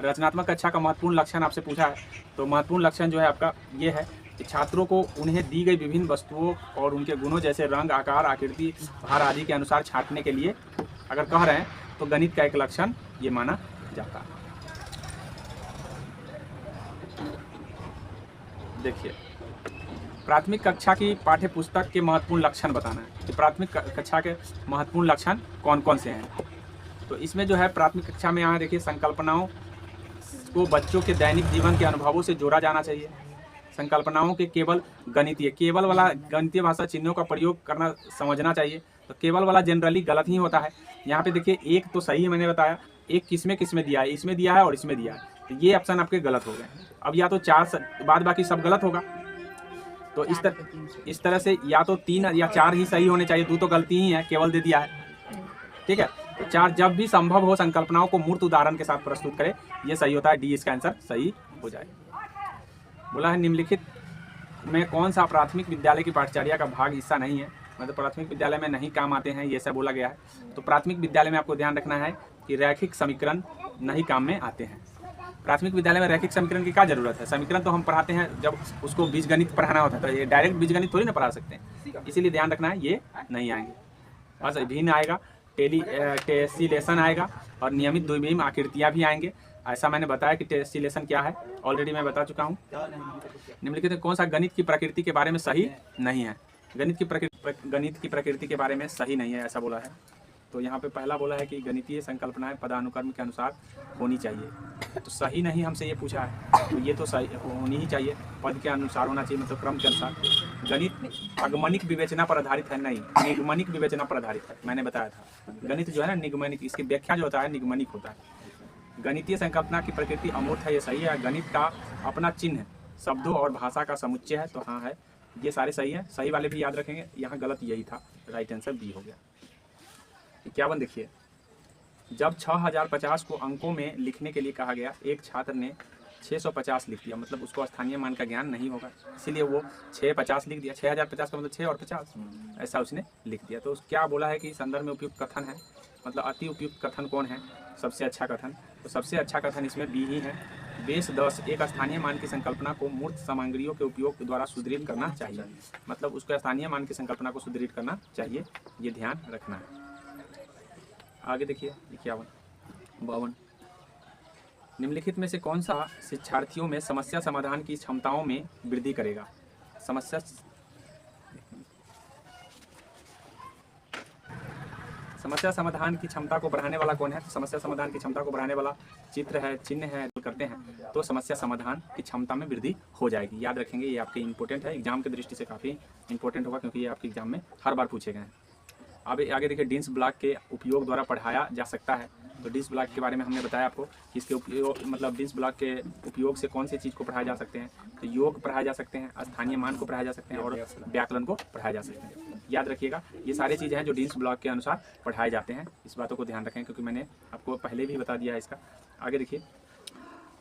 रचनात्मक कक्षा का महत्वपूर्ण लक्षण आपसे पूछा है, तो महत्वपूर्ण लक्षण जो है आपका ये है कि छात्रों को उन्हें दी गई विभिन्न वस्तुओं और उनके गुणों जैसे रंग, आकार, आकृति, भार आदि के अनुसार छांटने के लिए अगर कह रहे हैं तो गणित का एक लक्षण ये माना जाता है। देखिए, प्राथमिक कक्षा की पाठ्य पुस्तक के महत्वपूर्ण लक्षण बताना है कि प्राथमिक कक्षा के महत्वपूर्ण लक्षण कौन कौन से हैं। तो इसमें जो है प्राथमिक कक्षा में यहाँ देखिए, संकल्पनाओं को बच्चों के दैनिक जीवन के अनुभवों से जोड़ा जाना चाहिए। संकल्पनाओं के केवल वाला गणितीय भाषा चिन्हों का प्रयोग करना समझना चाहिए। तो केवल वाला जनरली गलत ही होता है। यहाँ पे देखिए, एक तो सही है, मैंने बताया, एक किसमें दिया है, इसमें दिया है और इसमें दिया है, तो ये ऑप्शन आपके गलत हो गए। अब या तो 4 बाद बाकी सब गलत होगा। तो इस तरह से या तो 3 या 4 ही सही होने चाहिए, 2 तो गलती ही है, केवल दे दिया है, ठीक है। तो 4 जब भी संभव हो संकल्पनाओं को मूर्त उदाहरण के साथ प्रस्तुत करें, ये सही होता है, डी इसका आंसर सही हो जाए। बोला है निम्नलिखित में कौन सा प्राथमिक विद्यालय की पाठचर्या का भाग हिस्सा नहीं है, मतलब प्राथमिक विद्यालय में नहीं काम आते हैं, ये सब बोला गया है। तो प्राथमिक विद्यालय में आपको ध्यान रखना है कि रैखिक समीकरण नहीं काम में आते हैं। प्राथमिक विद्यालय में रैखिक समीकरण की क्या जरूरत है? समीकरण तो हम पढ़ाते हैं जब उसको बीजगणित पढ़ाना होता है, तो ये डायरेक्ट बीजगणित थोड़ी ना पढ़ा सकते हैं, इसीलिए ध्यान रखना है ये नहीं आएंगे। बस भिन्न आएगा, टेसिलेशन आएगा और नियमित द्विमीम आकृतियाँ भी आएंगे। ऐसा मैंने बताया कि टेसिलेशन क्या है, ऑलरेडी मैं बता चुका हूँ। निम्नलिखित कौन सा गणित की प्रकृति के बारे में सही नहीं है? गणित की प्रकृति के बारे में सही नहीं है, ऐसा बोला है। तो यहाँ पे पहला बोला है कि गणितीय संकल्पनाएं पदानुक्रम के अनुसार होनी चाहिए। तो सही नहीं हमसे ये पूछा है, तो ये तो सही होनी ही चाहिए, पद के अनुसार होना चाहिए, मतलब क्रम के अनुसार। गणित अगमनिक विवेचना पर आधारित है, नहीं निगमनिक विवेचना पर आधारित है। मैंने बताया था गणित जो है ना निगमनिक, इसकी व्याख्या जो होता है निगमनिक होता है। गणितीय संकल्पना की प्रकृति अमूर्त है, ये सही है। गणित का अपना चिन्ह है, शब्दों और भाषा का समुच्चय है, तो हाँ है, ये सारे सही हैं। सही वाले भी याद रखेंगे, यहाँ गलत यही था, राइट आंसर बी हो गया। 51 देखिए, जब 6050 को अंकों में लिखने के लिए कहा गया, एक छात्र ने 650 लिख दिया, मतलब उसको स्थानीय मान का ज्ञान नहीं होगा, इसीलिए वो 650 लिख दिया। 6050 का मतलब 6 और 50 ऐसा उसने लिख दिया। तो क्या बोला है कि संदर्भ में उपयुक्त कथन है, मतलब अति उपयुक्त कथन कौन है, सबसे अच्छा कथन। तो सबसे अच्छा कथन इसमें बी ही है। बेस 10 एक स्थानीय मान की संकल्पना को मूर्त सामग्रियों के उपयोग द्वारा सुदृढ़ करना चाहिए, मतलब उसको स्थानीय मान की संकल्पना को सुदृढ़ करना चाहिए, ये ध्यान रखना है। आगे देखिए 52 निम्नलिखित में से कौन सा शिक्षार्थियों में समस्या समाधान की क्षमताओं में वृद्धि करेगा। समस्या समाधान की क्षमता को बढ़ाने वाला कौन है। तो समस्या समाधान की क्षमता को बढ़ाने वाला चित्र है, चिन्ह है, करते हैं तो समस्या समाधान की क्षमता में वृद्धि हो जाएगी। याद रखेंगे, ये आपके इंपॉर्टेंट है, एग्जाम की दृष्टि से काफ़ी इंपॉर्टेंट होगा, क्योंकि ये आपके एग्जाम में हर बार पूछे गए हैं। अब आगे देखिए, डिन्स ब्लॉक के उपयोग द्वारा पढ़ाया जा सकता है। तो डिन्स ब्लॉक के बारे में हमने बताया आपको कि इसके उपयोग, मतलब डिन्स ब्लॉक के उपयोग से कौन सी चीज़ को पढ़ाया जा सकते हैं। तो योग पढ़ाया जा सकते हैं, स्थानीय मान को पढ़ाया जा सकते हैं और व्याकरण को पढ़ाया जा सकते हैं। याद रखिएगा, ये सारी चीज़ें हैं जो डिन्स ब्लॉक के अनुसार पढ़ाए जाते हैं। इस बातों को ध्यान रखें, क्योंकि मैंने आपको पहले भी बता दिया है इसका। आगे देखिए,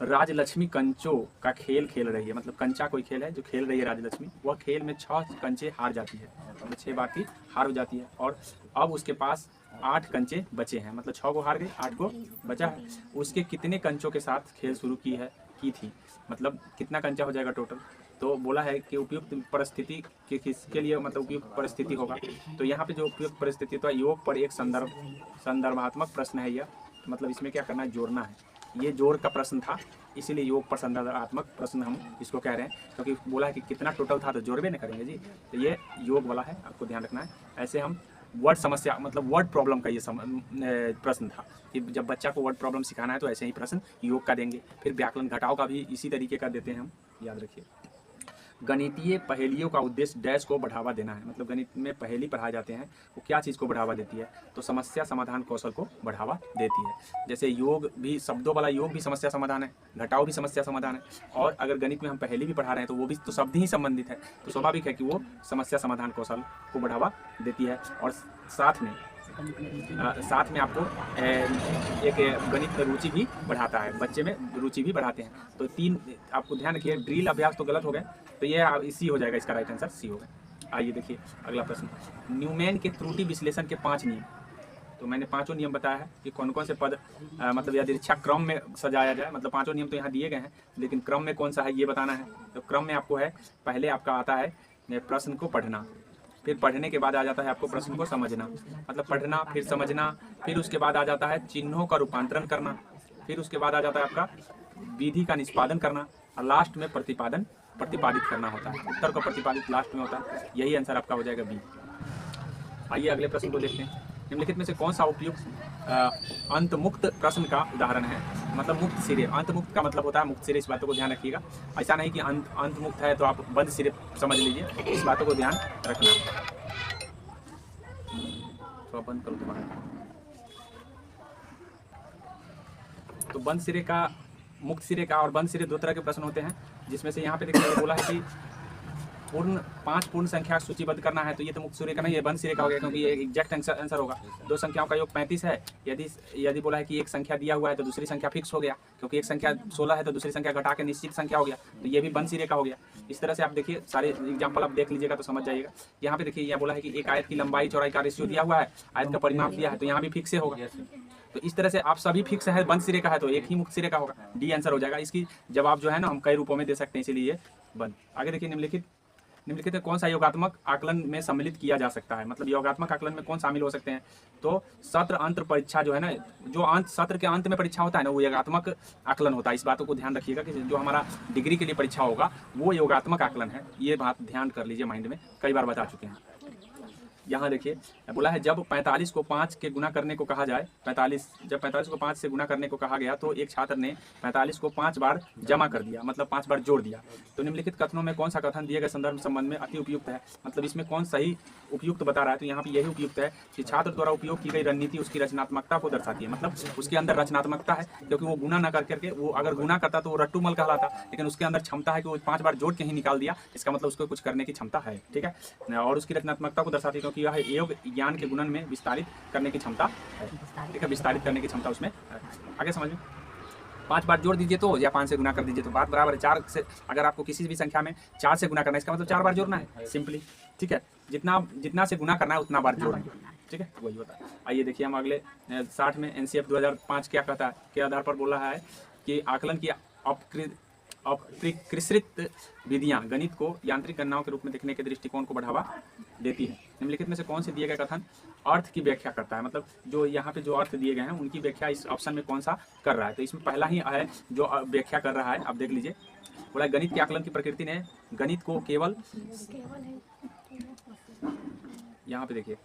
राजलक्ष्मी कंचों का खेल खेल रही है, मतलब कंचा कोई खेल है जो खेल रही है राजलक्ष्मी। वह खेल में 6 कंचे हार जाती है, मतलब 6 बार की हार हो जाती है, और अब उसके पास 8 कंचे बचे हैं, मतलब 6 को हार गई, 8 को बचा है। उसके कितने कंचों के साथ खेल शुरू की थी, मतलब कितना कंचा हो जाएगा टोटल। तो बोला है कि उपयुक्त परिस्थिति के किसके लिए, मतलब उपयुक्त परिस्थिति होगा। तो यहाँ पे जो उपयुक्त परिस्थिति, तो योग पर एक संदर्भात्मक प्रश्न है यह, मतलब इसमें क्या करना है, जोड़ना है। ये जोड़ का प्रश्न था, इसीलिए योग पर संदर्भात्मक प्रश्न हम इसको कह रहे हैं, क्योंकि बोला है कि कितना टोटल था, तो जोड़बे न करेंगे जी। तो ये योग वाला है, आपको ध्यान रखना है। ऐसे हम वर्ड समस्या, मतलब वर्ड प्रॉब्लम का ये प्रश्न था कि जब बच्चा को वर्ड प्रॉब्लम सिखाना है तो ऐसे ही प्रश्न योग का देंगे। फिर व्याकरण घटाव का भी इसी तरीके का देते हैं हम, याद रखिए। गणितीय पहेलियों का उद्देश्य डैश को बढ़ावा देना है, मतलब गणित में पहेली पढ़ाए जाते हैं, वो क्या चीज़ को बढ़ावा देती है। तो समस्या समाधान कौशल को बढ़ावा देती है। जैसे योग भी, शब्दों वाला योग भी समस्या समाधान है, घटाव भी समस्या समाधान है, और अगर गणित में हम पहेली भी पढ़ा रहे हैं तो वो भी तो शब्द ही संबंधित है, तो स्वाभाविक है कि वो समस्या समाधान कौशल को बढ़ावा देती है। और साथ में आपको एक गणित में रुचि भी बढ़ाता है, बच्चे में रुचि भी बढ़ाते हैं। तो 3 आपको ध्यान रखिए, ड्रिल अभ्यास तो गलत हो गए, तो ये इसी हो जाएगा, इसका राइट आंसर सी होगा। आइए देखिए अगला प्रश्न, न्यूमैन के त्रुटि विश्लेषण के 5 नियम। तो मैंने 5 नियम बताया है कि कौन कौन से पद मतलब यादृच्छा क्रम में सजाया जाए, मतलब 5 नियम तो यहाँ दिए गए हैं, लेकिन क्रम में कौन सा है ये बताना है। तो क्रम में आपको है, पहले आपका आता है प्रश्न को पढ़ना, फिर पढ़ने के बाद आ जाता है आपको प्रश्न को समझना, मतलब पढ़ना फिर समझना, फिर उसके बाद आ जाता है चिन्हों का रूपांतरण करना, फिर उसके बाद आ जाता है आपका विधि का निष्पादन करना, और लास्ट में प्रतिपादित करना होता है। उत्तर का प्रतिपादित लास्ट में होता है, यही आंसर आपका हो जाएगा बी। आइए अगले प्रश्न को देखते हैं। निम्नलिखित में से कौन सा उपयुक्त अंतमुक्त प्रश्न का उदाहरण है, मतलब मुक्त सिरे। अंतमुक्त का मतलब होता है मुक्त सिरे, इस बातों को ध्यान रखिएगा। ऐसा नहीं कि अंतमुक्त है तो आप बंद सिरे समझ लीजिए, इस बातों को ध्यान रखना। तो बंद करो दोबारा। तो बंद सिरे का, मुक्त सिरे का और बंद सिरे 2 तरह के प्रश्न होते हैं, जिसमें से यहाँ पे देखिए बोला है कि 5 पूर्ण संख्या सूचीबद्ध करना है। तो ये तो मुक्त सिरे का नहीं, ये बंद सिरे का हो गया, क्योंकि ये एग्जैक्ट आंसर होगा। 2 संख्याओं का योग 35 है। यदि बोला है कि एक संख्या दिया हुआ है तो दूसरी संख्या फिक्स हो गया, क्योंकि एक संख्या 16 है तो दूसरी संख्या घटा के निश्चित संख्या हो गया, तो ये भी बंद सिरे का हो गया। इस तरह से आप देखिए, सारे एग्जाम्पल आप देख लीजिएगा तो समझ जाइएगा। यहाँ पे देखिए, यह बोला है कि एक आयत की लंबाई चौड़ाई का रेशियो दिया हुआ है, आयत का परिमाप दिया है, तो यहाँ भी फिक्स होगा। तो इस तरह से आप सभी फिक्स है, बंद सिरे का है तो एक ही मुक्त सिरे का होगा, डी आंसर हो जाएगा। इसकी जवाब जो है ना हम कई रूपों में दे सकते हैं, इसीलिए बंद। आगे देखिए, निम्नलिखित में कौन सा योगात्मक आकलन में सम्मिलित किया जा सकता है, मतलब योगात्मक आकलन में कौन शामिल हो सकते हैं। तो सत्र अंत परीक्षा जो है ना, जो सत्र के अंत में परीक्षा होता है ना, वो योगात्मक आकलन होता है। इस बातों को ध्यान रखिएगा कि जो हमारा डिग्री के लिए परीक्षा होगा वो योगात्मक आकलन है, ये बात ध्यान कर लीजिए, माइंड में कई बार बता चुके हैं। यहाँ देखिए बोला है जब 45 को 5 के गुना करने को कहा जाए, 45 को 5 से गुना करने को कहा गया तो एक छात्र ने 45 को 5 बार जमा कर दिया, मतलब 5 बार जोड़ दिया। तो निम्नलिखित कथनों में कौन सा कथन दिए गए संदर्भ संबंध में अति उपयुक्त है, मतलब इसमें कौन सही उपयुक्त बता रहा है। तो यहाँ पे यही उपयुक्त है कि छात्र द्वारा उपयोग की गई रणनीति उसकी रचनात्मकता को दर्शाती है, मतलब उसके अंदर रचनात्मकता है, क्योंकि वो गुना ना करके वो अगर गुना करता तो वो रट्टूमल कहलाता, लेकिन उसके अंदर क्षमता है कि वो 5 बार जोड़ के ही निकाल दिया, इसका मतलब उसको कुछ करने की क्षमता है। ठीक है, और उसकी रचनात्मकता को दर्शाती है क्योंकि यह योग ज्ञान के गुणन में विस्तारित करने की क्षमता है। ठीक है, विस्तारित करने की क्षमता उसमें है। आगे समझ में 5 बार जोड़ दीजिए तो या 5 से गुना कर दीजिए तो बात बराबर है। 4 से अगर आपको किसी भी संख्या में 4 से गुना करना है, इसका मतलब 4 बार जोड़ना है सिंपली। ठीक है, जितना से गुना करना है उतना बार जोड़ना है। ठीक है, वही होता है। आइए देखिए हम अगले 60 में एनसीएफ 2005 क्या कहता है, के आधार पर बोल रहा है कि आकलन की अपकृत विधियां गणित को यांत्रिक गणनाओं के रूप में देखने के दृष्टिकोण को बढ़ावा देती है। निम्नलिखित में से कौन से दिए गए कथन अर्थ की व्याख्या करता है, मतलब जो यहाँ पे जो अर्थ दिए गए हैं उनकी व्याख्या इस ऑप्शन में कौन सा कर रहा है। तो इसमें पहला ही है जो व्याख्या कर रहा है, आप देख लीजिए। बोला गणित के आकलन की प्रकृति ने गणित को केवल यहाँ पे देखिए,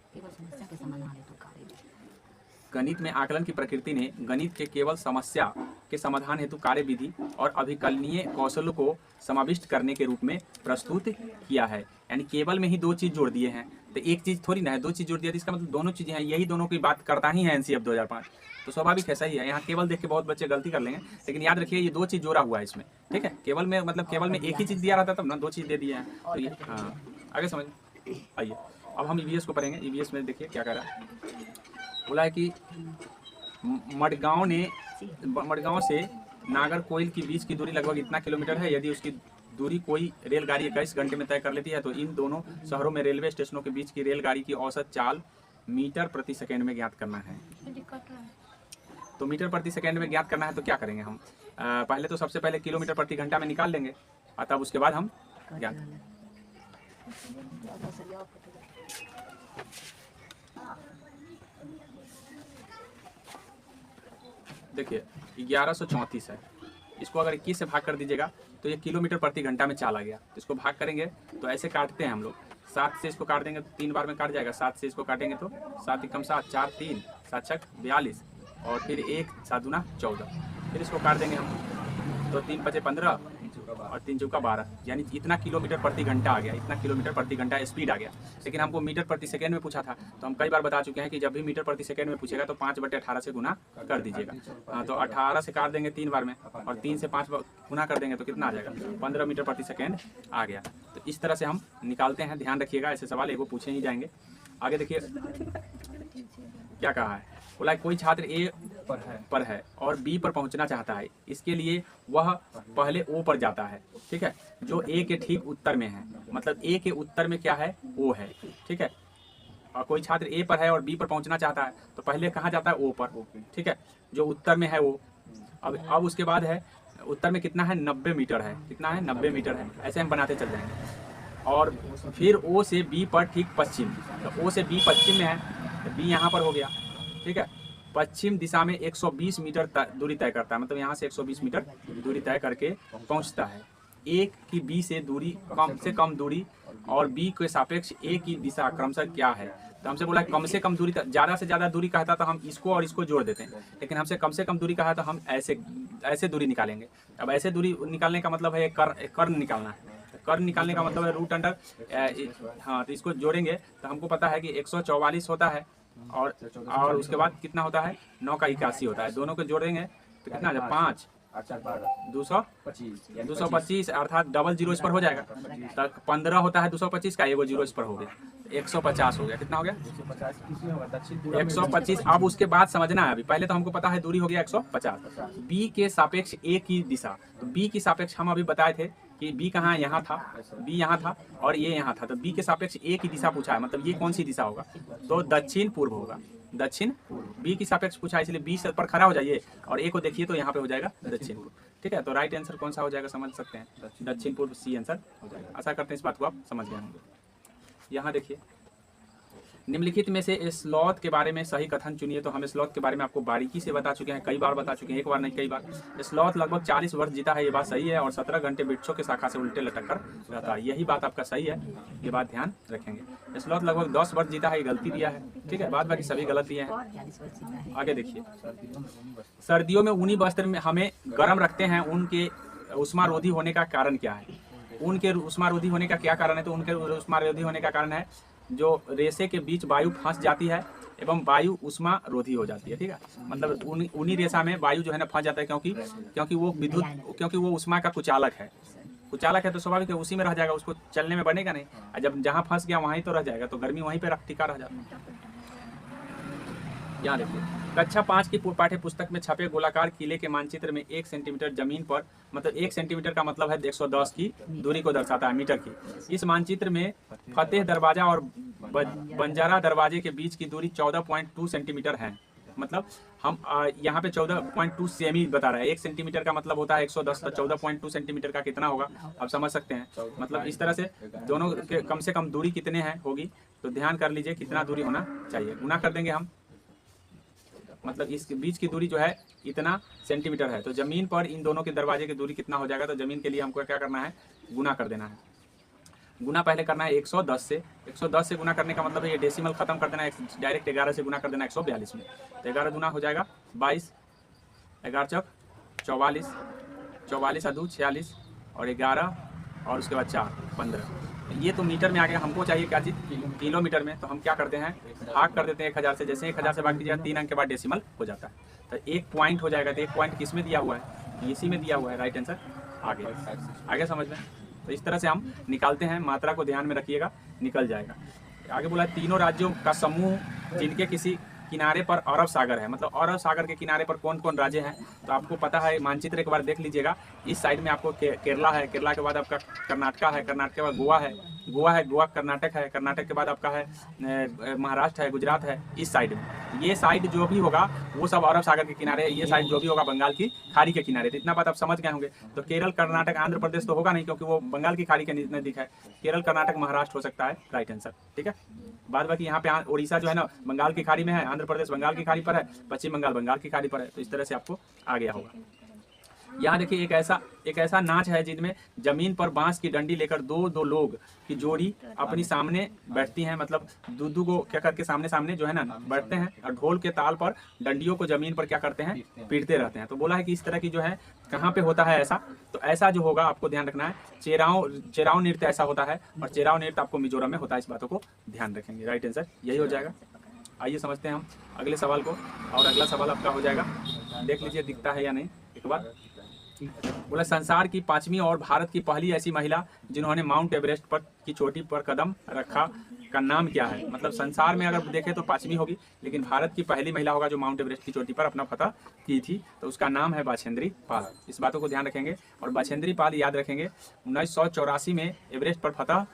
गणित में आकलन की प्रकृति ने गणित के केवल समस्या के समाधान हेतु कार्य विधि और अभिकलनीय कौशल को समाविष्ट करने के रूप में प्रस्तुत किया है। यानी केवल में ही 2 चीज जोड़ दिए हैं, तो एक चीज थोड़ी ना है, 2 चीज जोड़ दिया, तो इसका मतलब दोनों चीजें हैं, यही दोनों की बात करता ही है एनसीएफ 2005। तो स्वाभाविक ऐसा ही है। यहाँ केवल देख के बहुत बच्चे गलती कर लेंगे, लेकिन याद रखिए ये 2 चीज जोड़ा हुआ है इसमें। ठीक है, केवल में मतलब केवल में एक ही चीज दिया रहता तब ना 2 चीज दे दिए हैं। तो ये हाँ, आगे समझ। आइए अब हम ईवीएस को पढ़ेंगे। ईवीएस में देखिए क्या कह रहा है। बोला है कि मडगांव से नागरकोइल के बीच की दूरी लगभग इतना किलोमीटर है। यदि उसकी दूरी कोई रेलगाड़ी 21 घंटे में तय कर लेती है तो इन दोनों शहरों में रेलवे स्टेशनों के बीच की रेलगाड़ी की औसत चाल मीटर प्रति सेकंड में ज्ञात करना है। तो मीटर प्रति सेकंड में ज्ञात करना है तो क्या करेंगे हम, पहले तो सबसे पहले किलोमीटर प्रति घंटा में निकाल लेंगे और तब उसके बाद हम ज्ञात। देखिए 1134 है, इसको अगर 21 से भाग कर दीजिएगा तो ये किलोमीटर प्रति घंटा में चाल आ गया। तो इसको भाग करेंगे तो ऐसे काटते हैं हम लोग, 7 से इसको काट देंगे तो 3 बार में काट जाएगा। 7 से इसको काटेंगे तो 7 एकम 7, 4 3, 7 छक 42 और फिर 1 7 दूना 14। फिर इसको काट देंगे हम तो 3 5 15 और 3 चौका 12, यानी इतना किलोमीटर प्रति घंटा आ गया, इतना किलोमीटर प्रति घंटा स्पीड आ गया। लेकिन हमको मीटर प्रति सेकंड में पूछा था, तो हम कई बार बता चुके हैं कि जब भी मीटर प्रति सेकंड में पूछेगा तो 5/18 से गुना कर दीजिएगा। तो 18 से काट देंगे 3 बार में और 3 से 5 गुना कर देंगे तो कितना आ जाएगा, 15 मीटर प्रति सेकंड आ गया। तो इस तरह से हम निकालते हैं, ध्यान रखिएगा, ऐसे सवाल एगो पूछे ही जाएंगे। आगे देखिए क्या कहा है। बोला कोई छात्र ए पर है और बी पर पहुंचना चाहता है, इसके लिए वह पहले ओ पर जाता है। ठीक है, जो ए के ठीक उत्तर में है, मतलब ए के उत्तर में क्या है, ओ है। ठीक है, और कोई छात्र ए पर है और बी पर पहुंचना चाहता है तो पहले कहाँ जाता है, ओ पर। ठीक है, जो उत्तर में है वो। अब उसके बाद है उत्तर में कितना है, 90 मीटर है। कितना है, 90 मीटर है। ऐसे हम बनाते चल जाएंगे। और फिर ओ से बी पर ठीक पश्चिम, तो ओ से बी पश्चिम में है तो बी यहाँ पर हो गया। ठीक है, पश्चिम दिशा में 120 मीटर दूरी तय करता है, मतलब यहाँ से 120 मीटर दूरी तय करके पहुँचता है। ए की बी से दूरी कम से कम दूरी और बी के सापेक्ष ए की दिशा क्रमशः क्या है। तो हमसे बोला कम से कम दूरी, ज़्यादा से ज़्यादा दूरी कहता तो हम इसको और इसको जोड़ देते हैं, लेकिन हमसे कम से कम दूरी कहा तो हम ऐसे दूरी निकालेंगे। अब ऐसे दूरी निकालने का मतलब है कर्ण निकालना है। कर्ण निकालने का मतलब है रूट अंडर, हाँ, तो इसको जोड़ेंगे तो हमको पता है कि 144 होता है और उसके बाद कितना होता है, 9 का 81 होता है। दोनों को जोड़ेंगे तो कितना आ जाए, 5 225 अर्थात डबल जीरो इस पर हो जाएगा। तक 15 होता है 225 का, एगो जीरो इस पर हो गया, 150 हो गया। कितना हो गया, 125। अब उसके बाद समझना है, अभी पहले तो हमको पता है दूरी हो गया 150। बी के सापेक्ष ए की दिशा, तो बी की सापेक्ष हम अभी बताए थे कि बी कहाँ, यहाँ था, बी यहाँ था और ये यहाँ था। तो बी के सापेक्ष ए की दिशा पूछा है, मतलब ये कौन सी दिशा होगा, तो दक्षिण पूर्व होगा। दक्षिण बी की सापेक्ष पूछा है, इसलिए बी पर खड़ा हो जाइए और ए को देखिए तो यहाँ पे हो जाएगा दक्षिण पूर्व। ठीक है, तो राइट आंसर कौन सा हो जाएगा समझ सकते हैं, दक्षिण पूर्व, सी आंसर हो जाएगा। आशा करते हैं इस बात को आप समझ गए होंगे। यहाँ देखिए निम्नलिखित में से स्लॉथ के बारे में सही कथन चुनिए। तो हम स्लॉथ के बारे में आपको बारीकी से बता चुके हैं, कई बार बता चुके हैं, एक बार नहीं कई बार। स्लॉथ लगभग 40 वर्ष जीता है, ये बात सही है, और 17 घंटे वृक्षों के शाखा से उल्टे लटक कर रहता है, यही बात आपका सही है, ये बात ध्यान रखेंगे। स्लॉथ लगभग 10 वर्ष जीता है, ये गलती दिया है, ठीक है, बाद बाकी सभी गलत दिए हैं। आगे देखिए, सर्दियों में ऊनी वस्त्र में हमें गर्म रखते हैं, उनके उष्मारोधी होने का कारण क्या है? उनके उष्मारोधी होने का क्या कारण है? तो उनके उष्मारोधी होने का कारण है जो रेशे के बीच वायु फंस जाती है एवं वायु उष्मा रोधी हो जाती है, ठीक है, मतलब ऊनी रेशा में वायु जो है ना फंस जाता है, क्योंकि वो विद्युत, क्योंकि वो उष्मा का कुचालक है, तो स्वाभाविक है उसी में रह जाएगा, उसको चलने में बनेगा नहीं, और जब जहाँ फंस गया वहीं तो रह जाएगा, तो गर्मी वहीं पे टिका रह जाता है। यहाँ देखिए, कक्षा 5 की पाठ्य पुस्तक में छपे गोलाकार किले के मानचित्र में 1 सेंटीमीटर जमीन पर, मतलब 1 सेंटीमीटर का मतलब है 110 की दूरी को दर्शाता है, मीटर की। इस मानचित्र में फतेह दरवाजा और बंजारा दरवाजे के बीच की दूरी 14.2 सेंटीमीटर है। मतलब हम यहाँ पे 14.2 सेमी बता रहा है, 1 सेंटीमीटर का मतलब होता है 110, तो 14.2 सेंटीमीटर का कितना होगा आप समझ सकते हैं। मतलब इस तरह से दोनों के कम से कम दूरी कितने हैं होगी, तो ध्यान कर लीजिए कितना दूरी होना चाहिए, गुना कर देंगे हम, मतलब इस बीच की दूरी जो है इतना सेंटीमीटर है, तो जमीन पर इन दोनों के दरवाजे की दूरी कितना हो जाएगा, तो जमीन के लिए हमको क्या करना है, गुना कर देना है। गुना पहले करना है 110 से, 110 से गुना करने का मतलब है ये डेसिमल खत्म कर देना है, डायरेक्ट 11 से गुना कर देना 142 में, तो 11 गुना हो जाएगा 22, 11 चौक 44, 44 अदू 46 और 11 और उसके बाद 4 15। ये तो मीटर में आ गया, हमको चाहिए क्या चीज़, किलोमीटर में, तो हम क्या करते हैं भाग कर देते हैं 1000 से, जैसे 1000 से भाग दीजिएगा 3 अंक के बाद डेसिमल हो जाता है, तो 1 पॉइंट हो जाएगा। तो 1 पॉइंट किस में दिया हुआ है, इसी में दिया हुआ है, राइट आंसर। आगे समझ में, तो इस तरह से हम निकालते हैं, मात्रा को ध्यान में रखिएगा, निकल जाएगा। आगे बोला तीनों राज्यों का समूह जिनके किसी किनारे पर अरब सागर है, मतलब अरब सागर के किनारे पर कौन कौन राज्य हैं, तो आपको पता है, मानचित्र एक बार देख लीजिएगा। इस साइड में आपको केरला है, केरला के बाद आपका कर्नाटका है, कर्नाटक के बाद गोवा है, गोवा कर्नाटक है, कर्नाटक के बाद आपका है महाराष्ट्र है, गुजरात है। इस साइड में ये साइड जो भी होगा वो सब अरब सागर के किनारे, ये साइड जो भी होगा बंगाल की खाड़ी के किनारे। तो इतना बात आप समझ गए होंगे। तो केरल, कर्नाटक, आंध्र प्रदेश तो होगा नहीं, क्योंकि वो बंगाल की खाड़ी के नजदीक है। केरल, कर्नाटक, महाराष्ट्र हो सकता है राइट आंसर, ठीक है। बाद बाकी यहाँ पे उड़ीसा जो है ना बंगाल की खाड़ी में है, आंध्र प्रदेश बंगाल की खाड़ी पर है, पश्चिम बंगाल बंगाल की खाड़ी पर है। तो इस तरह से आपको आ गया होगा। यहाँ देखिए एक ऐसा नाच है जिनमें जमीन पर बांस की डंडी लेकर दो लोग की जोड़ी अपनी सामने बैठती हैं, मतलब दू को क्या करके सामने सामने जो है ना बैठते हैं, और ढोल के ताल पर डंडियों को जमीन पर क्या करते हैं, पीटते रहते हैं। तो बोला है कि इस तरह की जो है कहाँ पे होता है ऐसा, तो ऐसा जो होगा आपको ध्यान रखना है, चेराव नृत्य ऐसा होता है, और चेराव नृत्य आपको मिजोरम में होता है। इस बातों को ध्यान रखेंगे, राइट आंसर यही हो जाएगा। आइए समझते हैं हम अगले सवाल को, और अगला सवाल आपका हो जाएगा, देख लीजिए दिखता है या नहीं एक बार। बोला संसार की 5वीं और भारत की पहली ऐसी महिला जिन्होंने माउंट एवरेस्ट पर की चोटी पर कदम रखा का नाम क्या है। मतलब संसार में अगर देखें तो 5वीं होगी, लेकिन भारत की पहली महिला होगा जो माउंट एवरेस्ट की चोटी पर अपना फतह की थी, तो उसका नाम है बाछेंद्री पाल। इस बातों को ध्यान रखेंगे, और बाछेंद्री पाल याद रखेंगे 1984 में एवरेस्ट पर फतह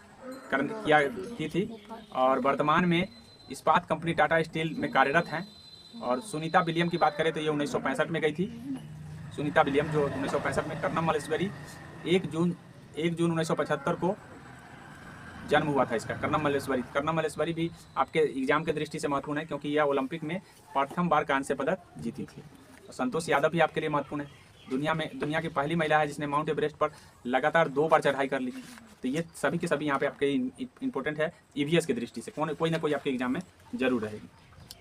की थी, और वर्तमान में इस्पात कंपनी टाटा स्टील में कार्यरत हैं। और सुनीता विलियम की बात करें तो ये 1965 में गई थी, सुनीता विलियम जो 1965 में। कर्नल मल्लेश्वरी 1 जून 1975 को जन्म हुआ था इसका, कर्नल मल्लेश्वरी भी आपके एग्जाम के दृष्टि से महत्वपूर्ण है, क्योंकि यह ओलंपिक में प्रथम बार कांस्य पदक जीती थी। और संतोष यादव भी आपके लिए महत्वपूर्ण है, दुनिया की पहली महिला है जिसने माउंट एवरेस्ट पर लगातार 2 बार चढ़ाई कर ली थी। तो ये सभी के सभी यहाँ पे आपके इंपॉर्टेंट है ईवीएस की दृष्टि से, कोई ना कोई आपके एग्जाम में जरूर रहेगी।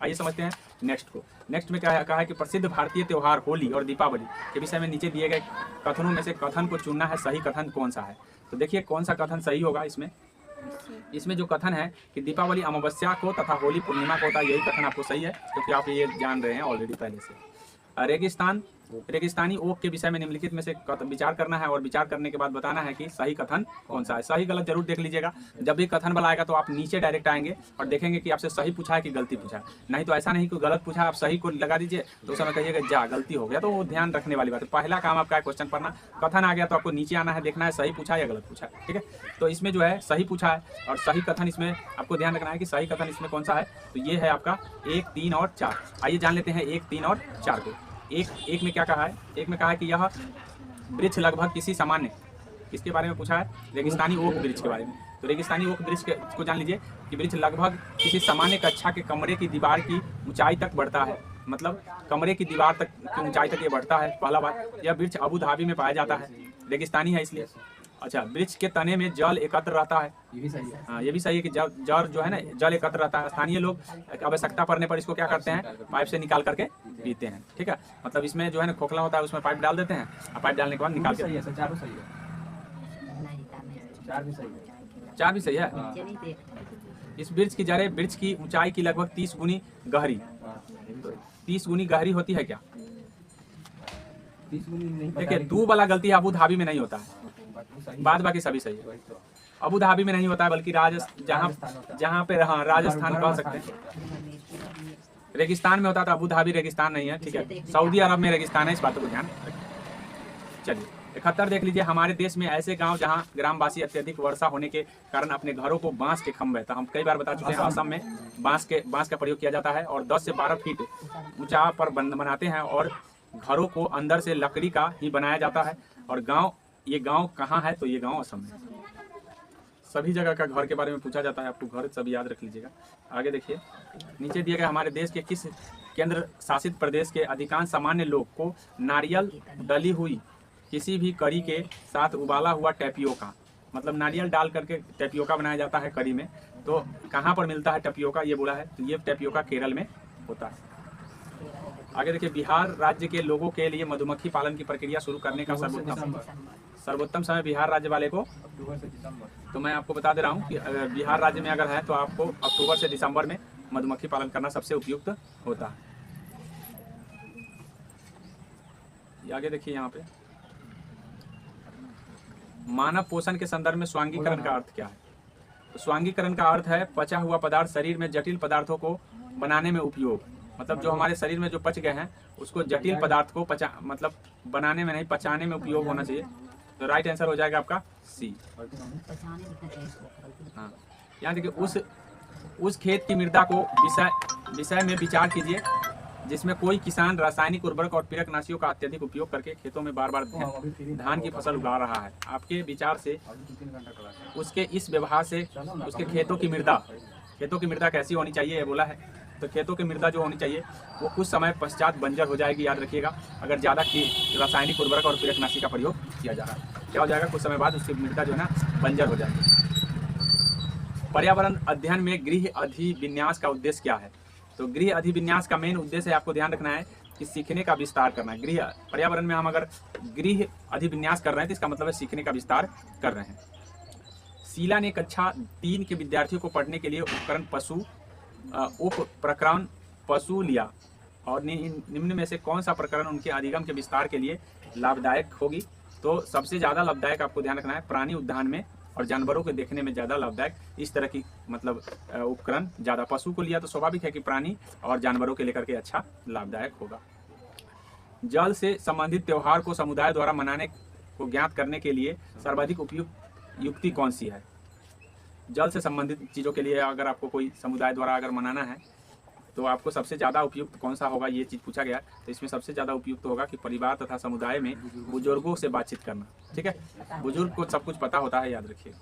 आइए समझते हैं नेक्स्ट को। नेक्स्ट में क्या है, कहा है कि प्रसिद्ध भारतीय त्यौहार होली और दीपावली के विषय में नीचे दिए गए कथनों में से कथन को चुनना है, सही कथन कौन सा है। तो देखिए कौन सा कथन सही होगा इसमें जो कथन है कि दीपावली अमावस्या को तथा होली पूर्णिमा को होता है, यही कथन आपको सही है, क्योंकि आप ये जान रहे हैं ऑलरेडी पहले से। रेगिस्तानी ओक के विषय में निम्नलिखित में से विचार करना है, और विचार करने के बाद बताना है कि सही कथन कौन सा है। सही गलत जरूर देख लीजिएगा, जब भी कथन वाला आएगा तो आप नीचे डायरेक्ट आएंगे और देखेंगे कि आपसे सही पूछा है कि गलती पूछा है। नहीं तो ऐसा नहीं कि गलत पूछा आप सही को लगा दीजिए, तो उस समय कहिएगा जा गलती हो गया, तो वो ध्यान रखने वाली बात है। पहला काम आपका है क्वेश्चन पढ़ना, कथन आ गया तो आपको नीचे आना है, देखना है सही पूछा या गलत पूछा है, ठीक है। तो इसमें जो है सही पूछा है, और सही कथन इसमें आपको ध्यान रखना है कि सही कथन इसमें कौन सा है, तो ये है आपका 1, 3 और 4। आइए जान लेते हैं 1, 3 और 4 को। एक में क्या कहा है, एक में कहा है कि यह वृक्ष लगभग किसी सामान्य, किसके बारे में पूछा है, रेगिस्तानी ओक वृक्ष के बारे में। तो रेगिस्तानी ओक वृक्ष को जान लीजिए कि वृक्ष लगभग किसी सामान्य कक्षा के कमरे की दीवार की ऊंचाई तक बढ़ता है, मतलब कमरे की दीवार तक की ऊंचाई तक ये बढ़ता है। पहला बात, यह वृक्ष अबू धाबी में पाया जाता है, रेगिस्तानी है इसलिए। अच्छा, वृक्ष के तने में जल एकत्र रहता है, ये भी सही है। हाँ ये भी सही है कि जल जो है ना जल एकत्र रहता है। स्थानीय लोग आवश्यकता पड़ने पर इसको क्या करते हैं, पाइप से निकाल करके पीते हैं, ठीक है। मतलब इसमें जो है ना खोखला होता है, उसमें पाइप डाल देते हैं और पाइप डालने के बाद निकाल सही के है सर, चारों सही है, नहीं था मैं चार भी सही है। चार भी सही है। नीचे नहीं थे। इस वृक्ष की जड़ें वृक्ष की ऊंचाई की लगभग 30 गुनी गहरी, 30 गुनी गहरी होती है क्या? 30 गुनी नहीं पता, देखिए लेकिन 2 वाला गलती अबू धाबी में नहीं होता है, बाकी सही है। बाद बाकी सभी सही है। वही तो। अबू धाबी में नहीं होता है, बल्कि जहाँ पे हाँ राजस्थान कह सकते हैं। रेगिस्तान में होता था, अबू धाबी रेगिस्तान नहीं है, ठीक है। सऊदी अरब में रेगिस्तान है, इस बात को ध्यान रखिए। चलिए 71 देख लीजिए। हमारे देश में ऐसे गांव जहां ग्रामवासी अत्यधिक वर्षा होने के कारण अपने घरों को बांस के खंभे, तो हम कई बार बता चुके हैं असम में बांस का प्रयोग किया जाता है और 10 से 12 फीट ऊंचा पर बनाते हैं और घरों को अंदर से लकड़ी का ही बनाया जाता है। और ये गांव कहाँ है? तो ये गांव असम में। सभी जगह का घर के बारे में पूछा जाता है, आपको घर सभी याद रख लीजिएगा। आगे देखिए, नीचे दिए गए हमारे देश के किस केंद्र शासित प्रदेश के अधिकांश सामान्य लोग को नारियल डली हुई किसी भी करी के साथ उबाला हुआ टैपियोका, मतलब नारियल डाल करके टैपियोका बनाया जाता है करी में, तो कहाँ पर मिलता है टैपियोका? ये बोला है, तो ये टैपियोका केरल में होता है। आगे देखिए, बिहार राज्य के लोगों के लिए मधुमक्खी पालन की प्रक्रिया शुरू करने का सर्वोत्तम समय बिहार राज्य वाले को अक्टूबर से दिसंबर। तो मैं आपको बता दे रहा हूँ कि बिहार राज्य में अगर है तो आपको अक्टूबर से दिसंबर में मधुमक्खी पालन करना सबसे उपयुक्त होता है। आगे देखिए, यहाँ पे मानव पोषण के संदर्भ में स्वांगीकरण का अर्थ क्या है? तो स्वांगीकरण का अर्थ है पचा हुआ पदार्थ शरीर में जटिल पदार्थों को बनाने में उपयोग, मतलब जो हमारे शरीर में जो पच गए हैं उसको जटिल पदार्थ को मतलब बनाने में नहीं, पचाने में उपयोग होना चाहिए। तो राइट आंसर हो जाएगा आपका सी। पहचाने लिखना चाहिए इसको। हाँ, यहाँ देखिए, उस खेत की मृदा को विषय में विचार कीजिए जिसमें कोई किसान रासायनिक उर्वरक और पीड़कनाशियों का अत्यधिक उपयोग करके खेतों में बार बार धान की फसल उगा रहा है। आपके विचार से उसके इस व्यवहार से उसके खेतों की मृदा कैसी होनी चाहिए, ये बोला है। तो खेतों की मृदा जो होनी चाहिए वो कुछ समय पश्चात बंजर हो जाएगी, याद रखिएगा। अगर ज़्यादा रासायनिक उर्वरक और पीड़कनाशी का प्रयोग किया जा रहा है, क्या हो जाएगा? कुछ समय बाद उसकी मृदा जो है ना बंजर हो जाएगी। पर्यावरण अध्ययन में गृह अधिविन्यास का उद्देश्य क्या है? तो गृह अधिविन्यास का मेन उद्देश्य आपको ध्यान रखना है कि सीखने का विस्तार करना है। पर्यावरण में हम अगर गृह अधिविन्यास कर रहे हैं तो इसका मतलब है सीखने का विस्तार कर रहे हैं। शीला ने कक्षा 3 के विद्यार्थियों को पढ़ने के लिए प्रकरण पशु लिया और निम्न में से कौन सा प्रकरण उनके अधिगम के विस्तार के लिए लाभदायक होगी? तो सबसे ज़्यादा लाभदायक आपको ध्यान रखना है प्राणी उद्यान में और जानवरों को देखने में ज़्यादा लाभदायक इस तरह की मतलब उपकरण ज़्यादा। पशु को लिया तो स्वाभाविक है कि प्राणी और जानवरों के लेकर के अच्छा लाभदायक होगा। जल से संबंधित त्यौहार को समुदाय द्वारा मनाने को ज्ञात करने के लिए सर्वाधिक उपयुक्त युक्ति कौन सी है? जल से संबंधित चीज़ों के लिए अगर आपको कोई समुदाय द्वारा अगर मनाना है तो आपको सबसे ज़्यादा उपयुक्त कौन सा होगा, ये चीज़ पूछा गया। तो इसमें सबसे ज़्यादा उपयुक्त होगा कि परिवार तथा समुदाय में बुजुर्गों से बातचीत करना, ठीक है। बुजुर्ग को सब कुछ पता होता है, याद रखिए।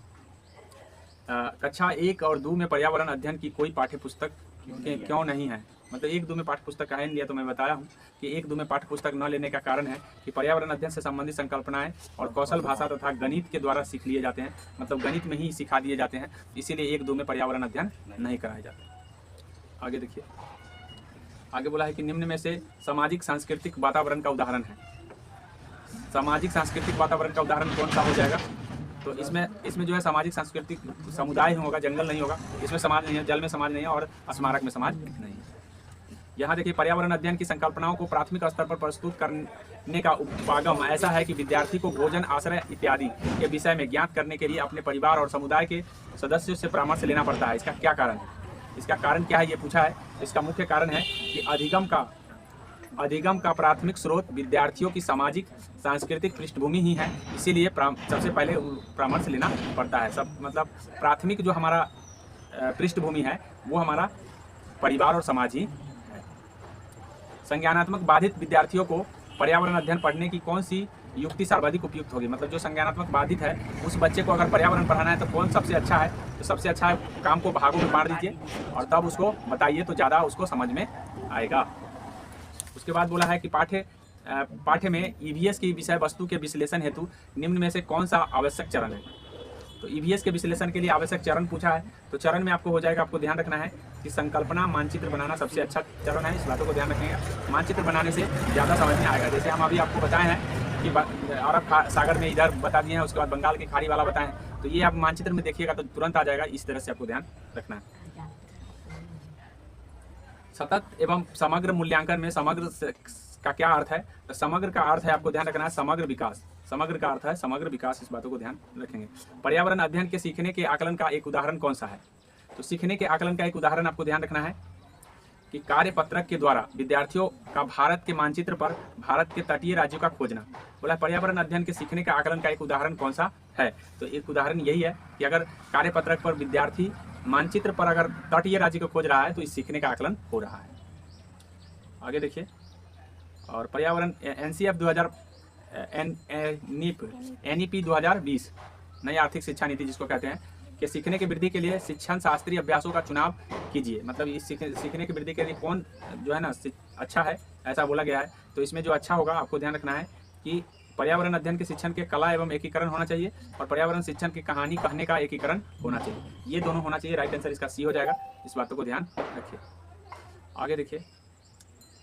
कक्षा 1 और 2 में पर्यावरण अध्ययन की कोई पाठ्य पुस्तक क्यों नहीं है? मतलब 1-2 में पाठ्य पुस्तक कहा नहीं लिया, तो मैं बताया हूँ कि 1-2 में पाठ्य पुस्तक न लेने का कारण है कि पर्यावरण अध्ययन से संबंधित संकल्पनाएं और कौशल भाषा तथा गणित के द्वारा सीख लिए जाते हैं, मतलब गणित में ही सिखा दिए जाते हैं, इसीलिए 1-2 में पर्यावरण अध्ययन नहीं कराए जाते। आगे देखिए, आगे बोला है कि निम्न में से सामाजिक सांस्कृतिक वातावरण का उदाहरण है। सामाजिक सांस्कृतिक वातावरण का उदाहरण कौन सा हो जाएगा? तो इसमें जो है सामाजिक सांस्कृतिक समुदाय होगा, जंगल नहीं होगा, इसमें समाज नहीं है, जल में समाज नहीं है और स्मारक में समाज नहीं है। यहाँ देखिए, पर्यावरण अध्ययन की संकल्पनाओं को प्राथमिक स्तर पर प्रस्तुत करने का उपागम ऐसा है कि विद्यार्थी को भोजन, आश्रय इत्यादि के विषय में ज्ञात करने के लिए अपने परिवार और समुदाय के सदस्यों से परामर्श लेना पड़ता है। इसका क्या कारण है? इसका कारण क्या है, ये पूछा है। इसका मुख्य कारण है कि अधिगम का प्राथमिक स्रोत विद्यार्थियों की सामाजिक सांस्कृतिक पृष्ठभूमि ही है, इसीलिए सबसे पहले परामर्श लेना पड़ता है। सब मतलब प्राथमिक जो हमारा पृष्ठभूमि है वो हमारा परिवार और समाज ही है। संज्ञानात्मक बाधित विद्यार्थियों को पर्यावरण अध्ययन पढ़ने की कौन सी युक्ति सर्वाधिक उपयुक्त होगी। मतलब जो संज्ञानात्मक बाधित है उस बच्चे को अगर पर्यावरण पढ़ाना है तो कौन सबसे अच्छा है, तो सबसे अच्छा काम को भागों में बांट दीजिए और तब उसको बताइए तो ज़्यादा उसको समझ में आएगा। उसके बाद बोला है कि पाठ्य में ईवीएस की विषय वस्तु के विश्लेषण हेतु निम्न में से कौन सा आवश्यक चरण है। तो ईवीएस के विश्लेषण के लिए आवश्यक चरण पूछा है, तो चरण में आपको हो जाएगा, आपको ध्यान रखना है कि संकल्पना मानचित्र बनाना सबसे अच्छा चरण है। इस बातों को ध्यान रखिएगा, मानचित्र बनाने से ज़्यादा समझ में आएगा। जैसे हम अभी आपको बताए हैं कि अरब सागर में इधर बता दिए हैं, उसके बाद बंगाल की खाड़ी वाला बताएं, तो ये आप मानचित्र में देखिएगा तो तुरंत आ जाएगा। इस तरह से आपको ध्यान रखना है। सतत एवं समग्र मूल्यांकन में समग्र का क्या अर्थ है, तो समग्र का अर्थ है, आपको ध्यान रखना है, समग्र विकास। समग्र का अर्थ है समग्र विकास, इस बातों को ध्यान रखेंगे। पर्यावरण अध्ययन के सीखने के आकलन का एक उदाहरण कौन सा है, तो सीखने के आकलन का एक उदाहरण आपको ध्यान रखना है कि कार्यपत्रक के द्वारा विद्यार्थियों का भारत के मानचित्र पर भारत के तटीय राज्यों का खोजना। बोला पर्यावरण अध्ययन के सीखने के आकलन का एक उदाहरण कौन सा है, तो एक उदाहरण यही है कि अगर कार्यपत्रक पर विद्यार्थी मानचित्र पर अगर तटीय राज्य को खोज रहा है तो इस सीखने का आकलन हो रहा है। आगे देखिए, और पर्यावरण एनसीएफ 2000 एनईपी 2020 नई आर्थिक शिक्षा नीति जिसको कहते हैं कि सीखने की वृद्धि के लिए शिक्षण शास्त्रीय अभ्यासों का चुनाव कीजिए। मतलब इस सीखने की वृद्धि के लिए कौन जो है ना अच्छा है, ऐसा बोला गया है। तो इसमें जो अच्छा होगा आपको ध्यान रखना है कि पर्यावरण अध्ययन के शिक्षण के कला एवं एकीकरण होना चाहिए और पर्यावरण शिक्षण की कहानी कहने का एकीकरण होना चाहिए। ये दोनों होना चाहिए। राइट आंसर इसका सी हो जाएगा। इस बातों को ध्यान रखिए। आगे देखिए,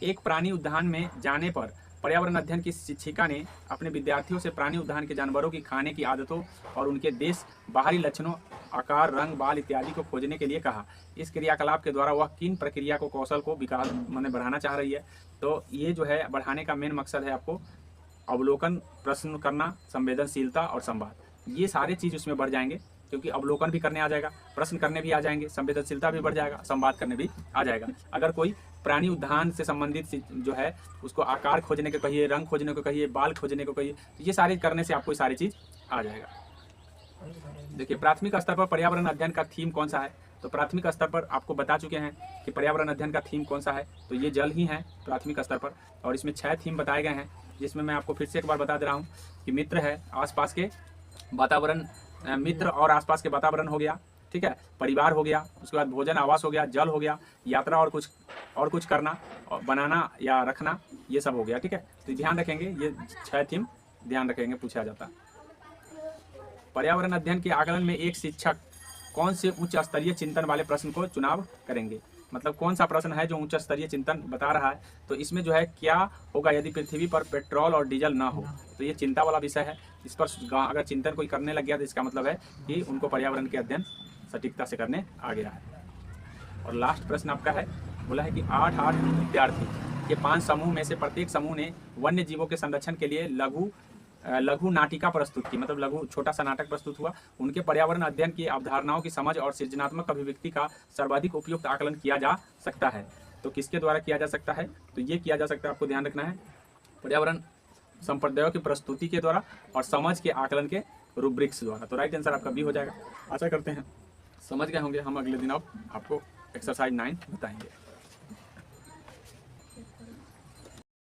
एक प्राणी उद्यान में जाने पर पर्यावरण अध्ययन की शिक्षिका ने अपने विद्यार्थियों से प्राणी उद्यान के जानवरों की खाने की आदतों और उनके देश बाहरी लक्षणों, आकार, रंग, बाल इत्यादि को खोजने के लिए कहा। इस क्रियाकलाप के द्वारा वह किन प्रक्रिया को कौशल को विकास बढ़ाना चाह रही है, तो ये जो है बढ़ाने का मेन मकसद है आपको अवलोकन, प्रश्न करना, संवेदनशीलता और संवाद। ये सारे चीज़ उसमें बढ़ जाएंगे क्योंकि अवलोकन भी करने आ जाएगा, प्रश्न करने भी आ जाएंगे, संवेदनशीलता भी बढ़ जाएगा, संवाद करने भी आ जाएगा। अगर कोई प्राणी उद्यान से संबंधित जो है उसको आकार खोजने को कहिए, रंग खोजने को कहिए, बाल खोजने को कहिए, तो ये सारे करने से आपको सारी चीज़ आ जाएगा। देखिए, प्राथमिक स्तर पर पर्यावरण अध्ययन का थीम कौन सा है, तो प्राथमिक स्तर पर आपको बता चुके हैं कि पर्यावरण अध्ययन का थीम कौन सा है, तो ये जल ही है प्राथमिक स्तर पर। और इसमें 6 थीम बताए गए हैं, जिसमें मैं आपको फिर से एक बार बता दे रहा हूँ कि मित्र है, आसपास के वातावरण, मित्र और आसपास के वातावरण हो गया, ठीक है, परिवार हो गया, उसके बाद भोजन आवास हो गया, जल हो गया, यात्रा और कुछ करना और बनाना या रखना, ये सब हो गया। ठीक है, तो ध्यान रखेंगे, ये 6 थीम ध्यान रखेंगे, पूछा जाता। पर्यावरण अध्ययन के आकलन में एक शिक्षक कौन से उच्च स्तरीय चिंतन वाले प्रश्न को चुनाव करेंगे, मतलब कौन सा प्रश्न है जो उच्च स्तरीय चिंतन बता रहा है। तो इसमें जो है क्या होगा यदि पृथ्वी पर पेट्रोल और डीजल ना हो, तो ये चिंता वाला विषय है। इस पर अगर चिंतन कोई करने लग गया तो इसका मतलब है कि उनको पर्यावरण के अध्ययन सटीकता से करने आ गया है। और लास्ट प्रश्न आपका है, बोला है कि 8 विद्यार्थी के 5 समूह में से प्रत्येक समूह ने वन्य जीवों के संरक्षण के लिए लघु नाटिका प्रस्तुत की, मतलब लघु छोटा सा नाटक प्रस्तुत हुआ। उनके पर्यावरण अध्ययन की अवधारणाओं की समझ और सृजनात्मक अभिव्यक्ति का सर्वाधिक उपयुक्त आकलन किया जा सकता है। तो किसके द्वारा किया जा सकता है, तो ये किया जा सकता है, आपको ध्यान रखना है, पर्यावरण संप्रदायों की प्रस्तुति के द्वारा और समझ के आकलन के रूब्रिक्स द्वारा। तो राइट आंसर आपका बी हो जाएगा। आशा करते हैं समझ गए होंगे। हम अगले दिन अब आपको एक्सरसाइज 9 बताएंगे।